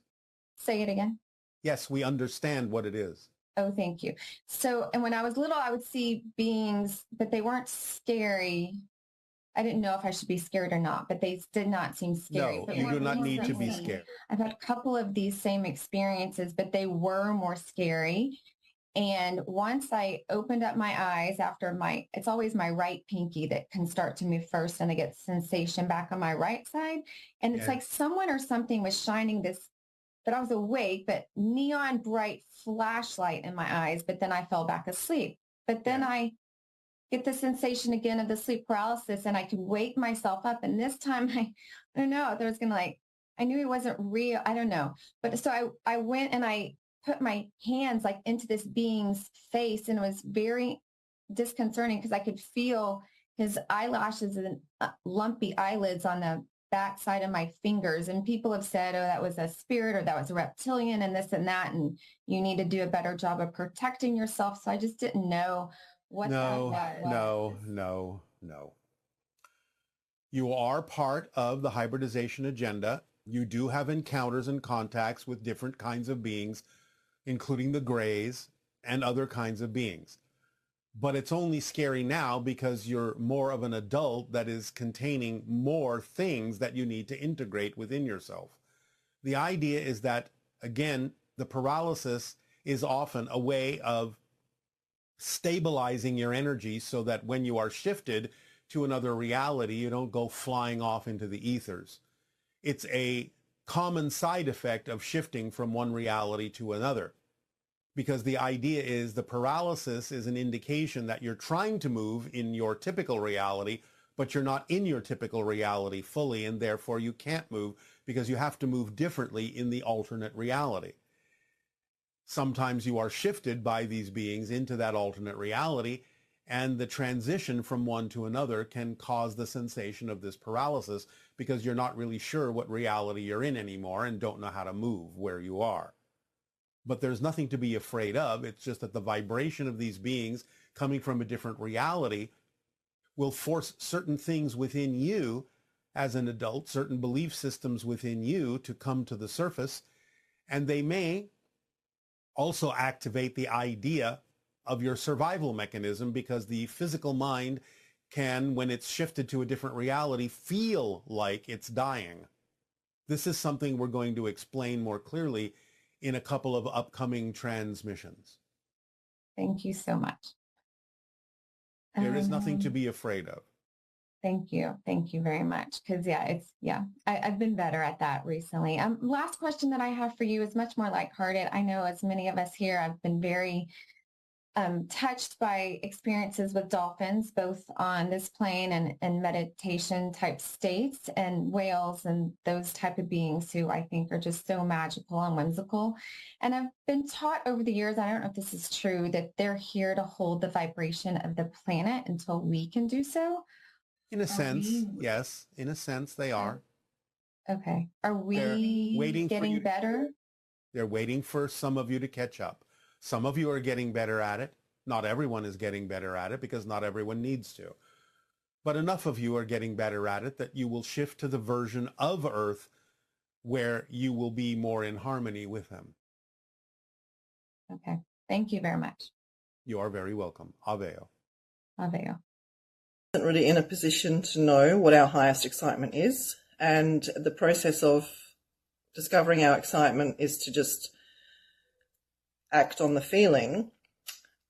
Speaker 7: Say it again.
Speaker 5: Yes, we understand what it is.
Speaker 7: Oh, thank you. So, and when I was little, I would see beings, but they weren't scary. I didn't know if I should be scared or not, but they did not seem scary.
Speaker 5: No,
Speaker 7: But
Speaker 5: you
Speaker 7: more
Speaker 5: do not need to be
Speaker 7: recently,
Speaker 5: scared.
Speaker 7: I've had a couple of these same experiences, but they were more scary. And once I opened up my eyes after it's always my right pinky that can start to move first, and I get sensation back on my right side. And it's like someone or something was shining this, but I was awake, but neon bright flashlight in my eyes, but then I fell back asleep. But then I get the sensation again of the sleep paralysis, and I could wake myself up. And this time I don't know, there was going to I knew it wasn't real. I don't know. But so I went and I put my hands into this being's face, and it was very disconcerting because I could feel his eyelashes and lumpy eyelids on the back side of my fingers. And people have said, oh, that was a spirit, or that was a reptilian, and this and that, and you need to do a better job of protecting yourself. So I just didn't know what that was.
Speaker 5: No. You are part of the hybridization agenda. You do have encounters and contacts with different kinds of beings, including the grays and other kinds of beings. But it's only scary now because you're more of an adult that is containing more things that you need to integrate within yourself. The idea is that, again, the paralysis is often a way of stabilizing your energy so that when you are shifted to another reality, you don't go flying off into the ethers. It's a common side effect of shifting from one reality to another, because the idea is the paralysis is an indication that you're trying to move in your typical reality, but you're not in your typical reality fully, and therefore you can't move because you have to move differently in the alternate reality. Sometimes you are shifted by these beings into that alternate reality, and the transition from one to another can cause the sensation of this paralysis because you're not really sure what reality you're in anymore and don't know how to move where you are. But there's nothing to be afraid of. It's just that the vibration of these beings coming from a different reality will force certain things within you as an adult, certain belief systems within you to come to the surface, and they may also activate the idea of your survival mechanism, because the physical mind can, when it's shifted to a different reality, feel like it's dying. This is something we're going to explain more clearly in a couple of upcoming transmissions.
Speaker 7: Thank you so much.
Speaker 5: There is nothing to be afraid of.
Speaker 7: Thank you. Thank you very much. Because I've been better at that recently. Last question that I have for you is much more lighthearted. I know as many of us here, I've been very touched by experiences with dolphins, both on this plane and meditation type states, and whales and those type of beings who I think are just so magical and whimsical. And I've been taught over the years, I don't know if this is true, that they're here to hold the vibration of the planet until we can do so.
Speaker 5: In a sense, yes. In a sense, they are.
Speaker 7: Okay. Are we getting better?
Speaker 5: They're waiting for some of you to catch up. Some of you are getting better at it. Not everyone is getting better at it because not everyone needs to. But enough of you are getting better at it that you will shift to the version of Earth where you will be more in harmony with them.
Speaker 7: Okay. Thank you very much.
Speaker 5: You are very welcome. Aveo.
Speaker 7: Aveo.
Speaker 8: Really in a position to know what our highest excitement is, and the process of discovering our excitement is to just act on the feeling.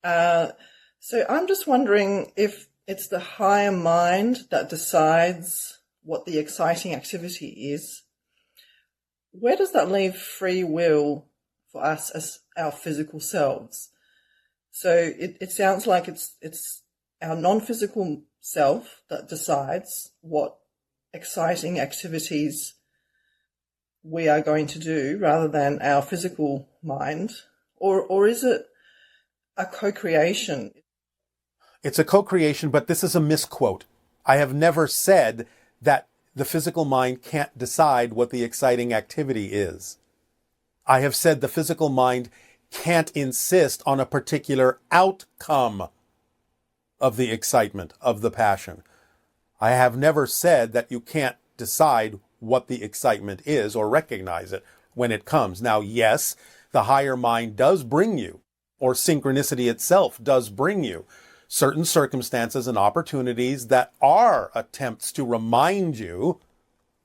Speaker 8: So I'm just wondering if it's the higher mind that decides what the exciting activity is. Where does that leave free will for us as our physical selves? So it sounds like it's our non-physical self that decides what exciting activities we are going to do rather than our physical mind, or is it a co-creation?
Speaker 2: It's a co-creation, but this is a misquote. I have never said that the physical mind can't decide what the exciting activity is. I have said the physical mind can't insist on a particular outcome of the excitement, of the passion. I have never said that you can't decide what the excitement is or recognize it when it comes. Now, yes, the higher mind does bring you, or synchronicity itself does bring you, certain circumstances and opportunities that are attempts to remind you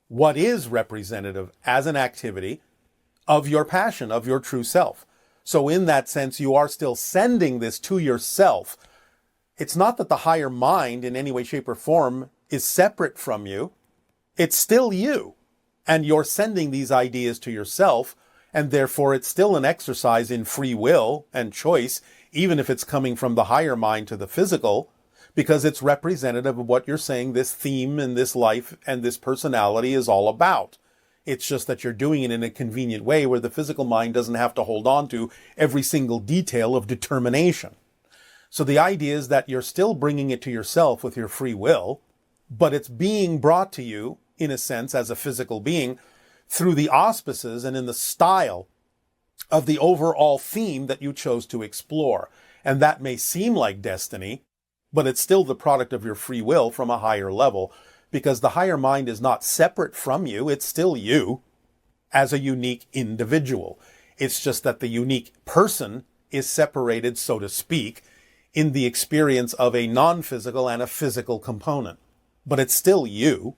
Speaker 2: what is representative as an activity of your passion, of your true self. So in that sense, you are still sending this to yourself. It's not that the higher mind in any way, shape, or form is separate from you. It's still you. And you're sending these ideas to yourself, and therefore it's still an exercise in free will and choice, even if it's coming from the higher mind to the physical, because it's representative of what you're saying this theme and this life and this personality is all about. It's just that you're doing it in a convenient way where the physical mind doesn't have to hold on to every single detail of determination. So the idea is that you're still bringing it to yourself with your free will, but it's being brought to you, in a sense, as a physical being, through the auspices and in the style of the overall theme that you chose to explore. And that may seem like destiny, but it's still the product of your free will from a higher level, because the higher mind is not separate from you. It's still you as a unique individual. It's just that the unique person is separated, so to speak, in the experience of a non-physical and a physical component. But it's still you.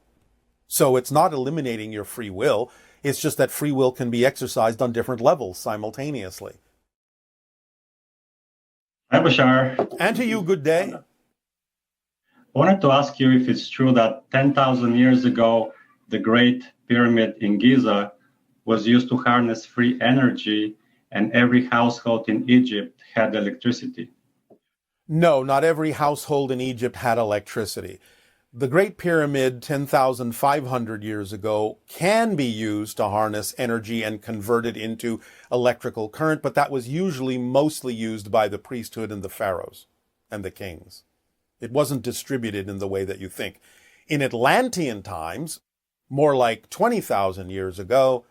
Speaker 2: So it's not eliminating your free will. It's just that free will can be exercised on different levels simultaneously.
Speaker 9: Hi, Bashar.
Speaker 2: And to you, good day.
Speaker 9: I wanted to ask you if it's true that 10,000 years ago, the Great Pyramid in Giza was used to harness free energy, and every household in Egypt had electricity.
Speaker 2: No, not every household in Egypt had electricity. The Great Pyramid 10,500 years ago can be used to harness energy and convert it into electrical current, but that was usually mostly used by the priesthood and the pharaohs and the kings. It wasn't distributed in the way that you think. In Atlantean times, more like 20,000 years ago,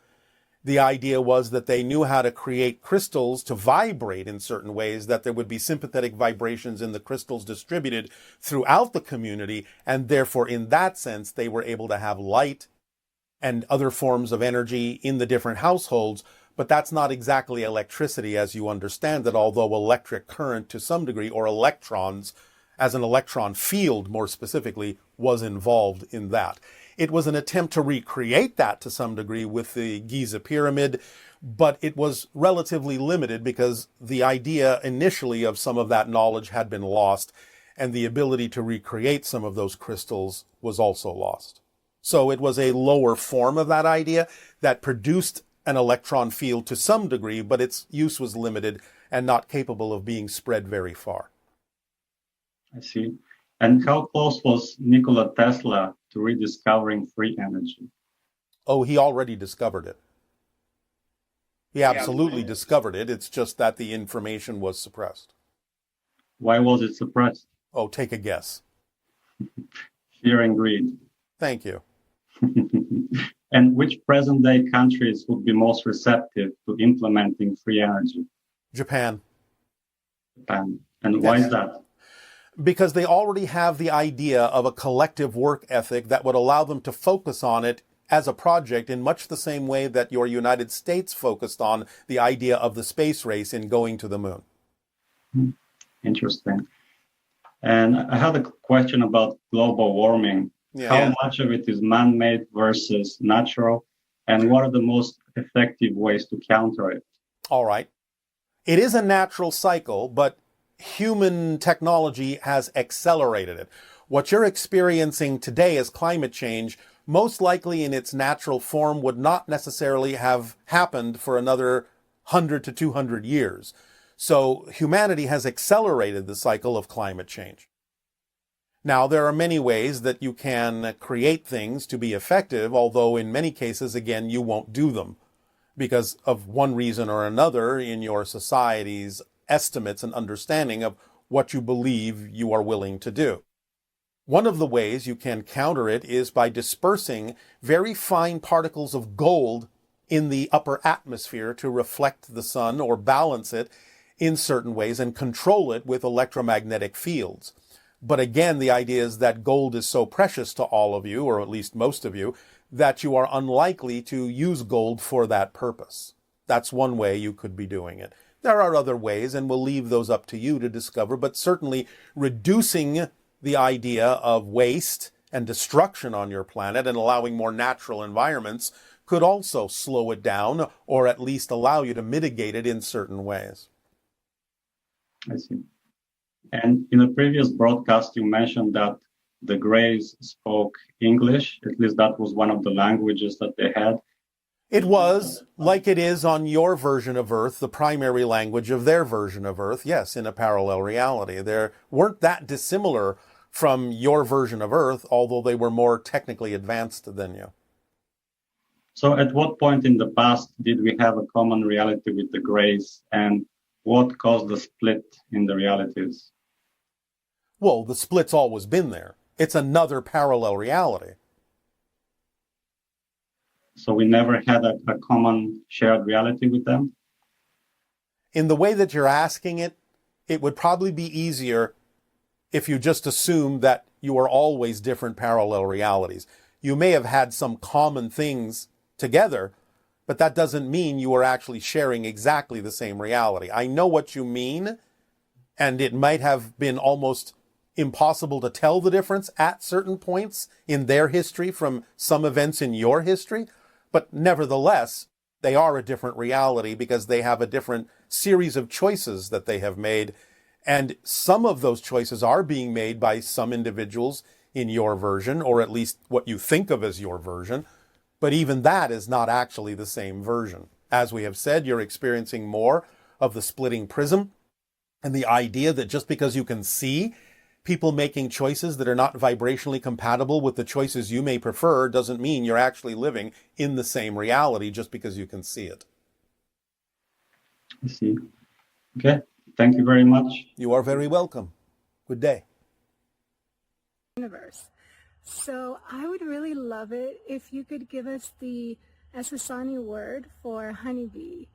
Speaker 2: the idea was that they knew how to create crystals to vibrate in certain ways, that there would be sympathetic vibrations in the crystals distributed throughout the community, and therefore in that sense they were able to have light and other forms of energy in the different households. But that's not exactly electricity as you understand it, although electric current to some degree, or electrons as an electron field more specifically, was involved in that. It was an attempt to recreate that to some degree with the Giza pyramid, but it was relatively limited because the idea initially of some of that knowledge had been lost, and the ability to recreate some of those crystals was also lost. So it was a lower form of that idea that produced an electron field to some degree, but its use was limited and not capable of being spread very far.
Speaker 9: I see. And how close was Nikola Tesla to rediscovering free energy?
Speaker 2: Oh, he already discovered it. He absolutely discovered it. It's just that the information was suppressed.
Speaker 9: Why was it suppressed?
Speaker 2: Oh, take a guess.
Speaker 9: Fear and greed.
Speaker 2: Thank you.
Speaker 9: And which present-day countries would be most receptive to implementing free energy?
Speaker 2: Japan.
Speaker 9: Japan. And why is that?
Speaker 2: Because they already have the idea of a collective work ethic that would allow them to focus on it as a project in much the same way that your United States focused on the idea of the space race in going to the moon.
Speaker 9: Interesting. And I had a question about global warming. How much of it is man-made versus natural? And what are the most effective ways to counter it?
Speaker 2: All right.
Speaker 5: It is a natural cycle, but human technology has accelerated it. What you're experiencing today as climate change, most likely in its natural form, would not necessarily have happened for another 100 to 200 years. So humanity has accelerated the cycle of climate change. Now, there are many ways that you can create things to be effective, although in many cases, again, you won't do them because of one reason or another in your society's estimates and understanding of what you believe you are willing to do. One of the ways you can counter it is by dispersing very fine particles of gold in the upper atmosphere to reflect the sun or balance it in certain ways and control it with electromagnetic fields. But again, the idea is that gold is so precious to all of you, or at least most of you, that you are unlikely to use gold for that purpose. That's one way you could be doing it. There are other ways, and we'll leave those up to you to discover, but certainly reducing the idea of waste and destruction on your planet and allowing more natural environments could also slow it down, or at least allow you to mitigate it in certain ways.
Speaker 9: I see. And in a previous broadcast, you mentioned that the Greys spoke English. At least that was one of the languages that they had.
Speaker 5: It was, like it is on your version of Earth, the primary language of their version of Earth, yes, in a parallel reality. They weren't that dissimilar from your version of Earth, although they were more technically advanced than you.
Speaker 9: So at what point in the past did we have a common reality with the Greys, and what caused the split in the realities?
Speaker 5: Well, the split's always been there. It's another parallel reality.
Speaker 9: So we never had a common shared reality with them?
Speaker 5: In the way that you're asking it, it would probably be easier if you just assume that you are always different parallel realities. You may have had some common things together, but that doesn't mean you are actually sharing exactly the same reality. I know what you mean, and it might have been almost impossible to tell the difference at certain points in their history from some events in your history, but nevertheless, they are a different reality because they have a different series of choices that they have made, and some of those choices are being made by some individuals in your version, or at least what you think of as your version, but even that is not actually the same version. As we have said, you're experiencing more of the splitting prism, and the idea that just because you can see people making choices that are not vibrationally compatible with the choices you may prefer doesn't mean you're actually living in the same reality just because you can see it.
Speaker 9: I see. Okay. Thank you very much.
Speaker 5: You are very welcome. Good day.
Speaker 10: Universe. So I would really love it if you could give us the Essassani word for honeybee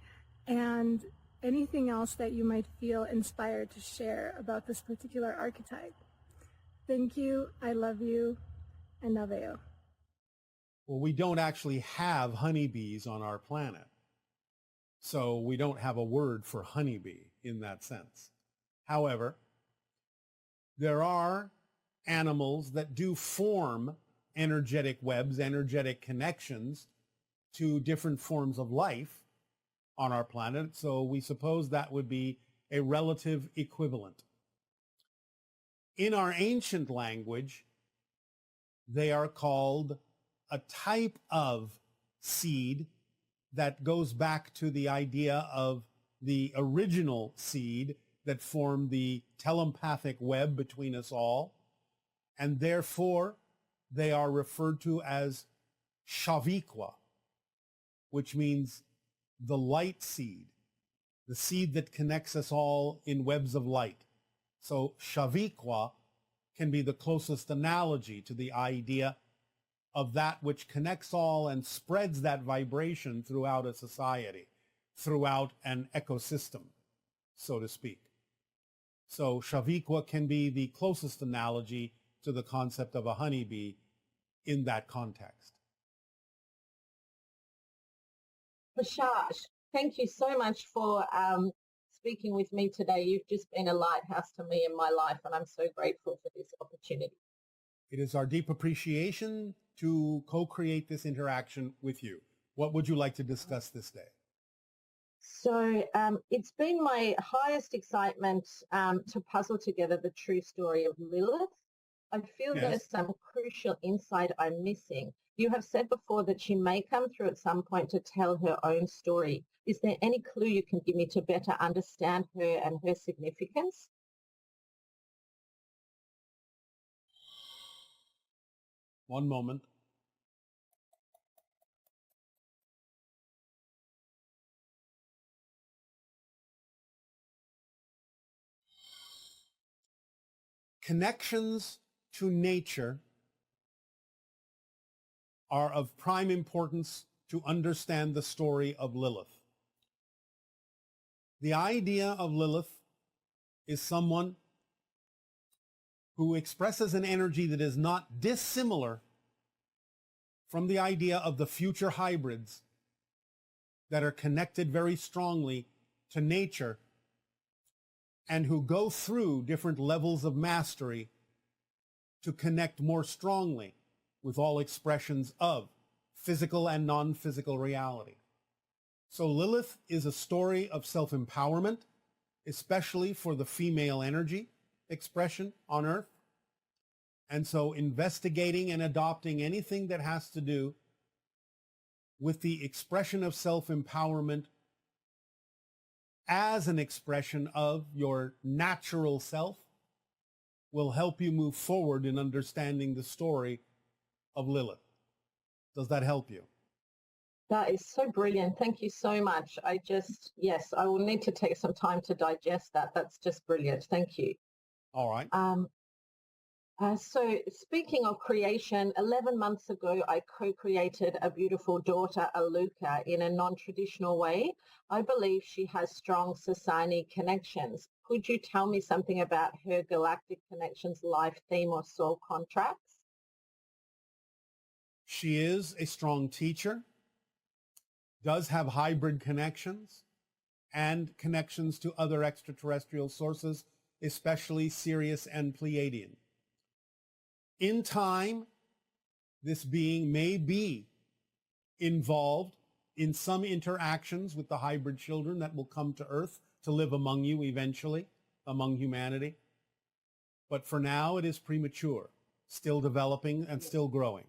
Speaker 10: and anything else that you might feel inspired to share about this particular archetype. Thank you. I love you. And Naveo.
Speaker 2: Well, we don't actually have honeybees on our planet. So we don't have a word for honeybee in that sense. However, there are animals that do form energetic webs, energetic connections to different forms of life on our planet. So we suppose that would be a relative equivalent. In our ancient language, they are called a type of seed that goes back to the idea of the original seed that formed the telepathic web between us all. And therefore, they are referred to as Shavikwa, which means the light seed, the seed that connects us all in webs of light. So Shavikwa can be the closest analogy to the idea of that which connects all and spreads that vibration throughout a society, throughout an ecosystem, so to speak. So Shavikwa can be the closest analogy to the concept of a honeybee in that context.
Speaker 11: Bashar, thank you so much for speaking with me today. You've just been a lighthouse to me in my life, and I'm so grateful for this opportunity.
Speaker 2: It is our deep appreciation to co-create this interaction with you. What would you like to discuss this day?
Speaker 11: So it's been my highest excitement to puzzle together the true story of Lilith. I feel there's some crucial insight I'm missing. You have said before that she may come through at some point to tell her own story. Is there any clue you can give me to better understand her and her significance?
Speaker 2: One moment. Connections to nature are of prime importance to understand the story of Lilith. The idea of Lilith is someone who expresses an energy that is not dissimilar from the idea of the future hybrids that are connected very strongly to nature and who go through different levels of mastery to connect more strongly with all expressions of physical and non-physical reality. So Lilith is a story of self-empowerment, especially for the female energy expression on Earth. And so investigating and adopting anything that has to do with the expression of self-empowerment as an expression of your natural self will help you move forward in understanding the story of Lilith. Does that help you?
Speaker 11: That is so brilliant. Thank you so much. Yes, I will need to take some time to digest that. That's just brilliant. Thank you.
Speaker 2: All right.
Speaker 11: So speaking of creation, 11 months ago, I co-created a beautiful daughter, Aluka, in a non-traditional way. I believe she has strong Sasani connections. Could you tell me something about her galactic connections, life theme, or soul contracts?
Speaker 2: She is a strong teacher, does have hybrid connections, and connections to other extraterrestrial sources, especially Sirius and Pleiadian. In time, this being may be involved in some interactions with the hybrid children that will come to Earth to live among you eventually, among humanity. But for now, it is premature, still developing and still growing.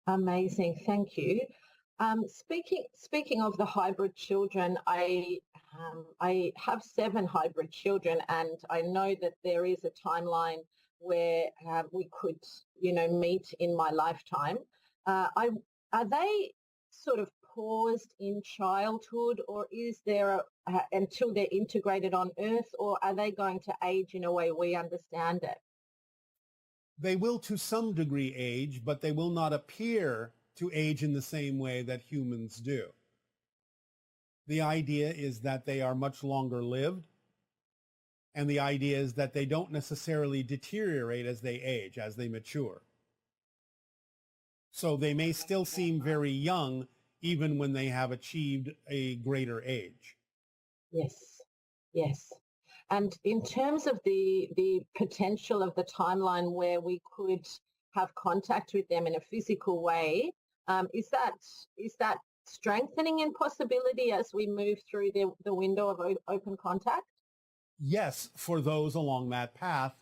Speaker 11: Amazing. Thank you. Speaking of the hybrid children, I have 7 hybrid children, and I know that there is a timeline where we could, meet in my lifetime. Are they sort of paused in childhood, or is there until they're integrated on Earth, or are they going to age in a way we understand it?
Speaker 2: They will to some degree age, but they will not appear to age in the same way that humans do. The idea is that they are much longer lived, and the idea is that they don't necessarily deteriorate as they age, as they mature. So they may still seem very young, even when they have achieved a greater age.
Speaker 11: Yes, yes. And in terms of the potential of the timeline where we could have contact with them in a physical way, is that strengthening in possibility as we move through the window of open contact?
Speaker 2: Yes, for those along that path,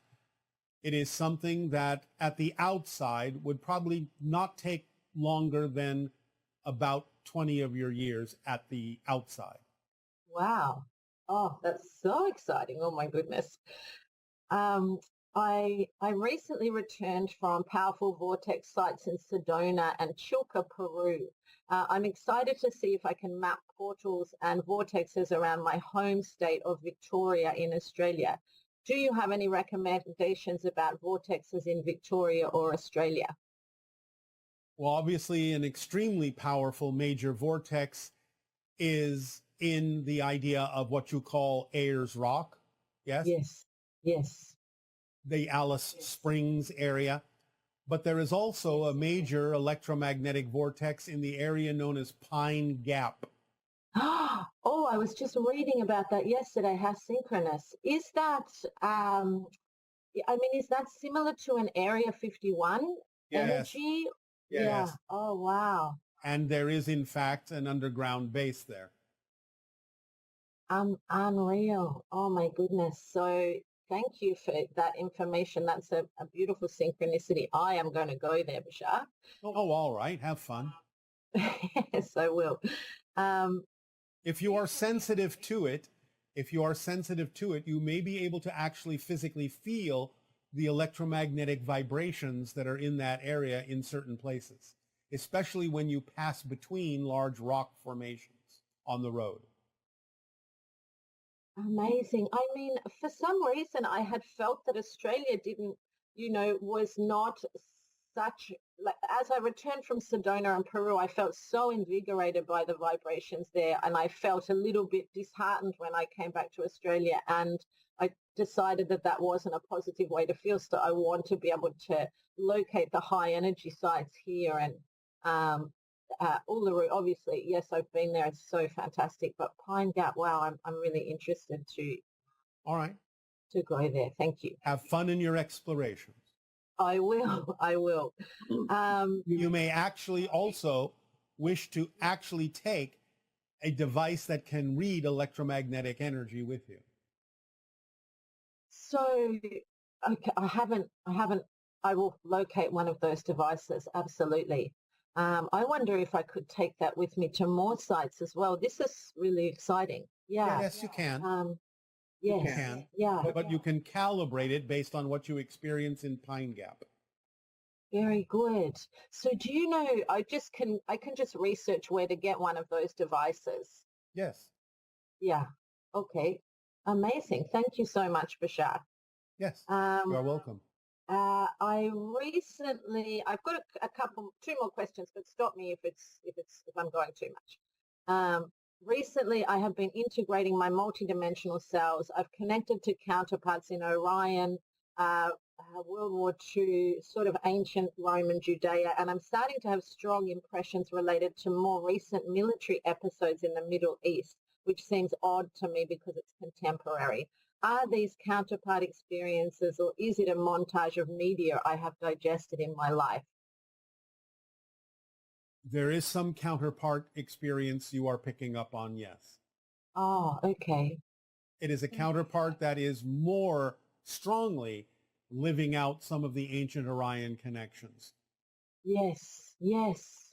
Speaker 2: it is something that at the outside would probably not take longer than about 20 of your years at the outside.
Speaker 11: Wow. Oh, that's so exciting. Oh, my goodness. I recently returned from powerful vortex sites in Sedona and Chilca, Peru. I'm excited to see if I can map portals and vortexes around my home state of Victoria in Australia. Do you have any recommendations about vortexes in Victoria or Australia?
Speaker 2: Well, obviously, an extremely powerful major vortex is in the idea of what you call Ayers Rock. Yes?
Speaker 11: Yes, yes.
Speaker 2: The Alice Springs area. But there is also a major electromagnetic vortex in the area known as Pine Gap.
Speaker 11: Oh, I was just reading about that yesterday. How synchronous. Is that, is that similar to an Area 51 energy?
Speaker 2: Yes.
Speaker 11: Yeah. Oh, wow.
Speaker 2: And there is, in fact, an underground base there.
Speaker 11: Unreal. Oh my goodness. So thank you for that information. That's a beautiful synchronicity. I am going to go there, Bashar.
Speaker 2: Oh, all right. Have fun.
Speaker 11: Yes, I will.
Speaker 2: If you are sensitive to it, you may be able to actually physically feel the electromagnetic vibrations that are in that area in certain places, especially when you pass between large rock formations on the road.
Speaker 11: Amazing. I mean, for some reason, I had felt that Australia didn't, was not such, like, as I returned from Sedona and Peru, I felt so invigorated by the vibrations there, and I felt a little bit disheartened when I came back to Australia, and I decided that that wasn't a positive way to feel. So I want to be able to locate the high energy sites here, and Uluru, obviously, yes, I've been there. It's so fantastic. But Pine Gap, wow, I'm really interested to.
Speaker 2: All right.
Speaker 11: To go there. Thank you.
Speaker 2: Have fun in your explorations.
Speaker 11: I will. I will.
Speaker 2: You may actually also wish to actually take a device that can read electromagnetic energy with you.
Speaker 11: So, okay, I will locate one of those devices. Absolutely. I wonder if I could take that with me to more sites as well. This is really exciting. Yeah.
Speaker 2: Yes, you can.
Speaker 11: Yes.
Speaker 2: You can.
Speaker 11: Yeah.
Speaker 2: But you can calibrate it based on what you experience in Pine Gap.
Speaker 11: Very good. So do you know, I can just research where to get one of those devices.
Speaker 2: Yes.
Speaker 11: Yeah. Okay. Amazing. Thank you so much, Bashar.
Speaker 2: Yes. You're welcome.
Speaker 11: I've got two more questions, but stop me if I'm going too much. Recently, I have been integrating my multidimensional selves. I've connected to counterparts in Orion, World War II, sort of ancient Roman Judea, and I'm starting to have strong impressions related to more recent military episodes in the Middle East, which seems odd to me because it's contemporary. Are these counterpart experiences, or is it a montage of media I have digested in my life?
Speaker 2: There is some counterpart experience you are picking up on, yes.
Speaker 11: Oh, okay.
Speaker 2: It is a counterpart that is more strongly living out some of the ancient Orion connections.
Speaker 11: Yes, yes.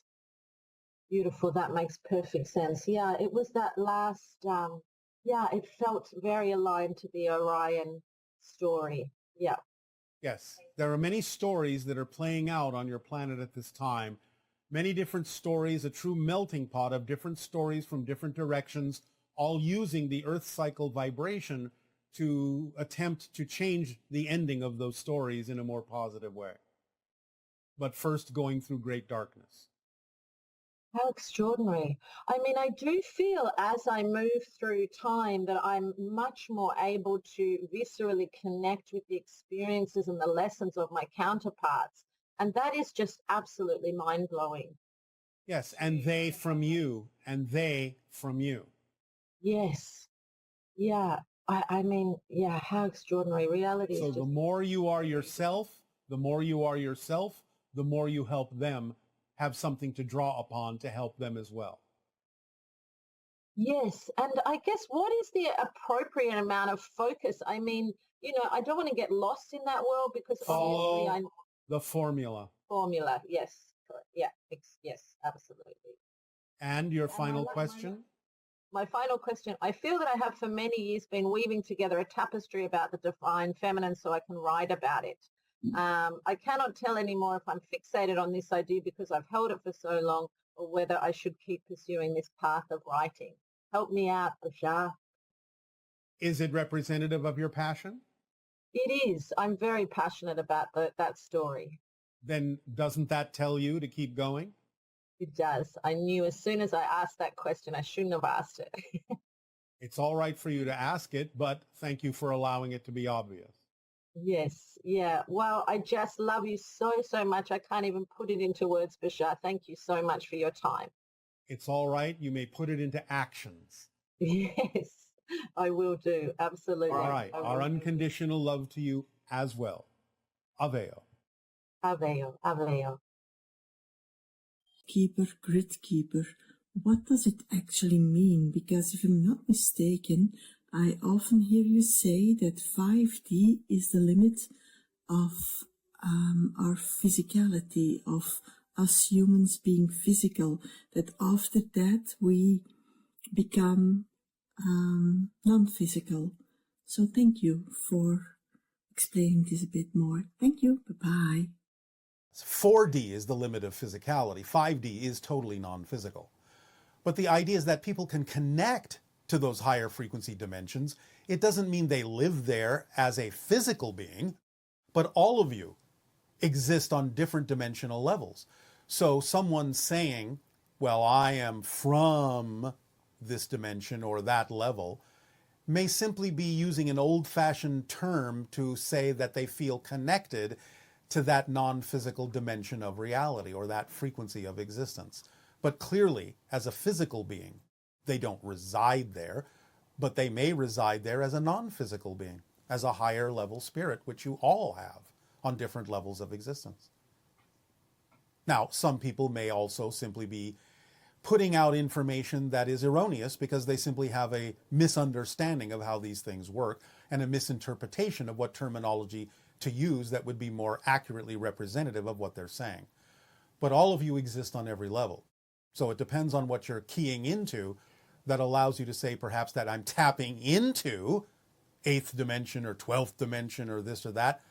Speaker 11: Beautiful. That makes perfect sense. Yeah, it was that last, it felt very aligned to the Orion story. Yeah.
Speaker 2: Yes, there are many stories that are playing out on your planet at this time. Many different stories, a true melting pot of different stories from different directions, all using the Earth cycle vibration to attempt to change the ending of those stories in a more positive way. But first going through great darkness.
Speaker 11: How extraordinary. I mean, I do feel as I move through time that I'm much more able to viscerally connect with the experiences and the lessons of my counterparts. And that is just absolutely mind-blowing.
Speaker 2: Yes, and they from you, and they from you.
Speaker 11: Yes. Yeah. I mean, yeah, how extraordinary. Reality.
Speaker 2: So the more you are yourself, the more you help them have something to draw upon to help them as well.
Speaker 11: Yes. And I guess what is the appropriate amount of focus? I mean, I don't want to get lost in that world because
Speaker 2: follow
Speaker 11: obviously
Speaker 2: the formula.
Speaker 11: Formula. Yes. Correct. Yeah. Yes, absolutely.
Speaker 2: And your final question?
Speaker 11: My final question. I feel that I have for many years been weaving together a tapestry about the divine feminine so I can write about it. I cannot tell anymore if I'm fixated on this idea because I've held it for so long, or whether I should keep pursuing this path of writing. Help me out, Bashar.
Speaker 2: Is it representative of your passion?
Speaker 11: It is. I'm very passionate about that story.
Speaker 2: Then doesn't that tell you to keep going?
Speaker 11: It does. I knew as soon as I asked that question, I shouldn't have asked it.
Speaker 2: It's all right for you to ask it, but thank you for allowing it to be obvious.
Speaker 11: Yes. Yeah. Well, I just love you so, so much. I can't even put it into words, Bashar. Thank you so much for your time.
Speaker 2: It's all right. You may put it into actions.
Speaker 11: Yes, I will do. Absolutely.
Speaker 2: All right. Our unconditional love to you as well. Aveo.
Speaker 11: Aveo. Aveo.
Speaker 12: Keeper, Grid Keeper, what does it actually mean? Because if I'm not mistaken, I often hear you say that 5D is the limit of our physicality, of us humans being physical, that after that we become non-physical. So thank you for explaining this a bit more. Thank you. Bye-bye.
Speaker 2: 4D is the limit of physicality. 5D is totally non-physical. But the idea is that people can connect to those higher frequency dimensions. It doesn't mean they live there as a physical being, but all of you exist on different dimensional levels. So someone saying, well, I am from this dimension or that level, may simply be using an old-fashioned term to say that they feel connected to that non-physical dimension of reality or that frequency of existence. But clearly, as a physical being, they don't reside there, but they may reside there as a non-physical being, as a higher level spirit, which you all have on different levels of existence. Now, some people may also simply be putting out information that is erroneous because they simply have a misunderstanding of how these things work and a misinterpretation of what terminology to use that would be more accurately representative of what they're saying. But all of you exist on every level. So it depends on what you're keying into that allows you to say perhaps that I'm tapping into 8th dimension or 12th dimension or this or that,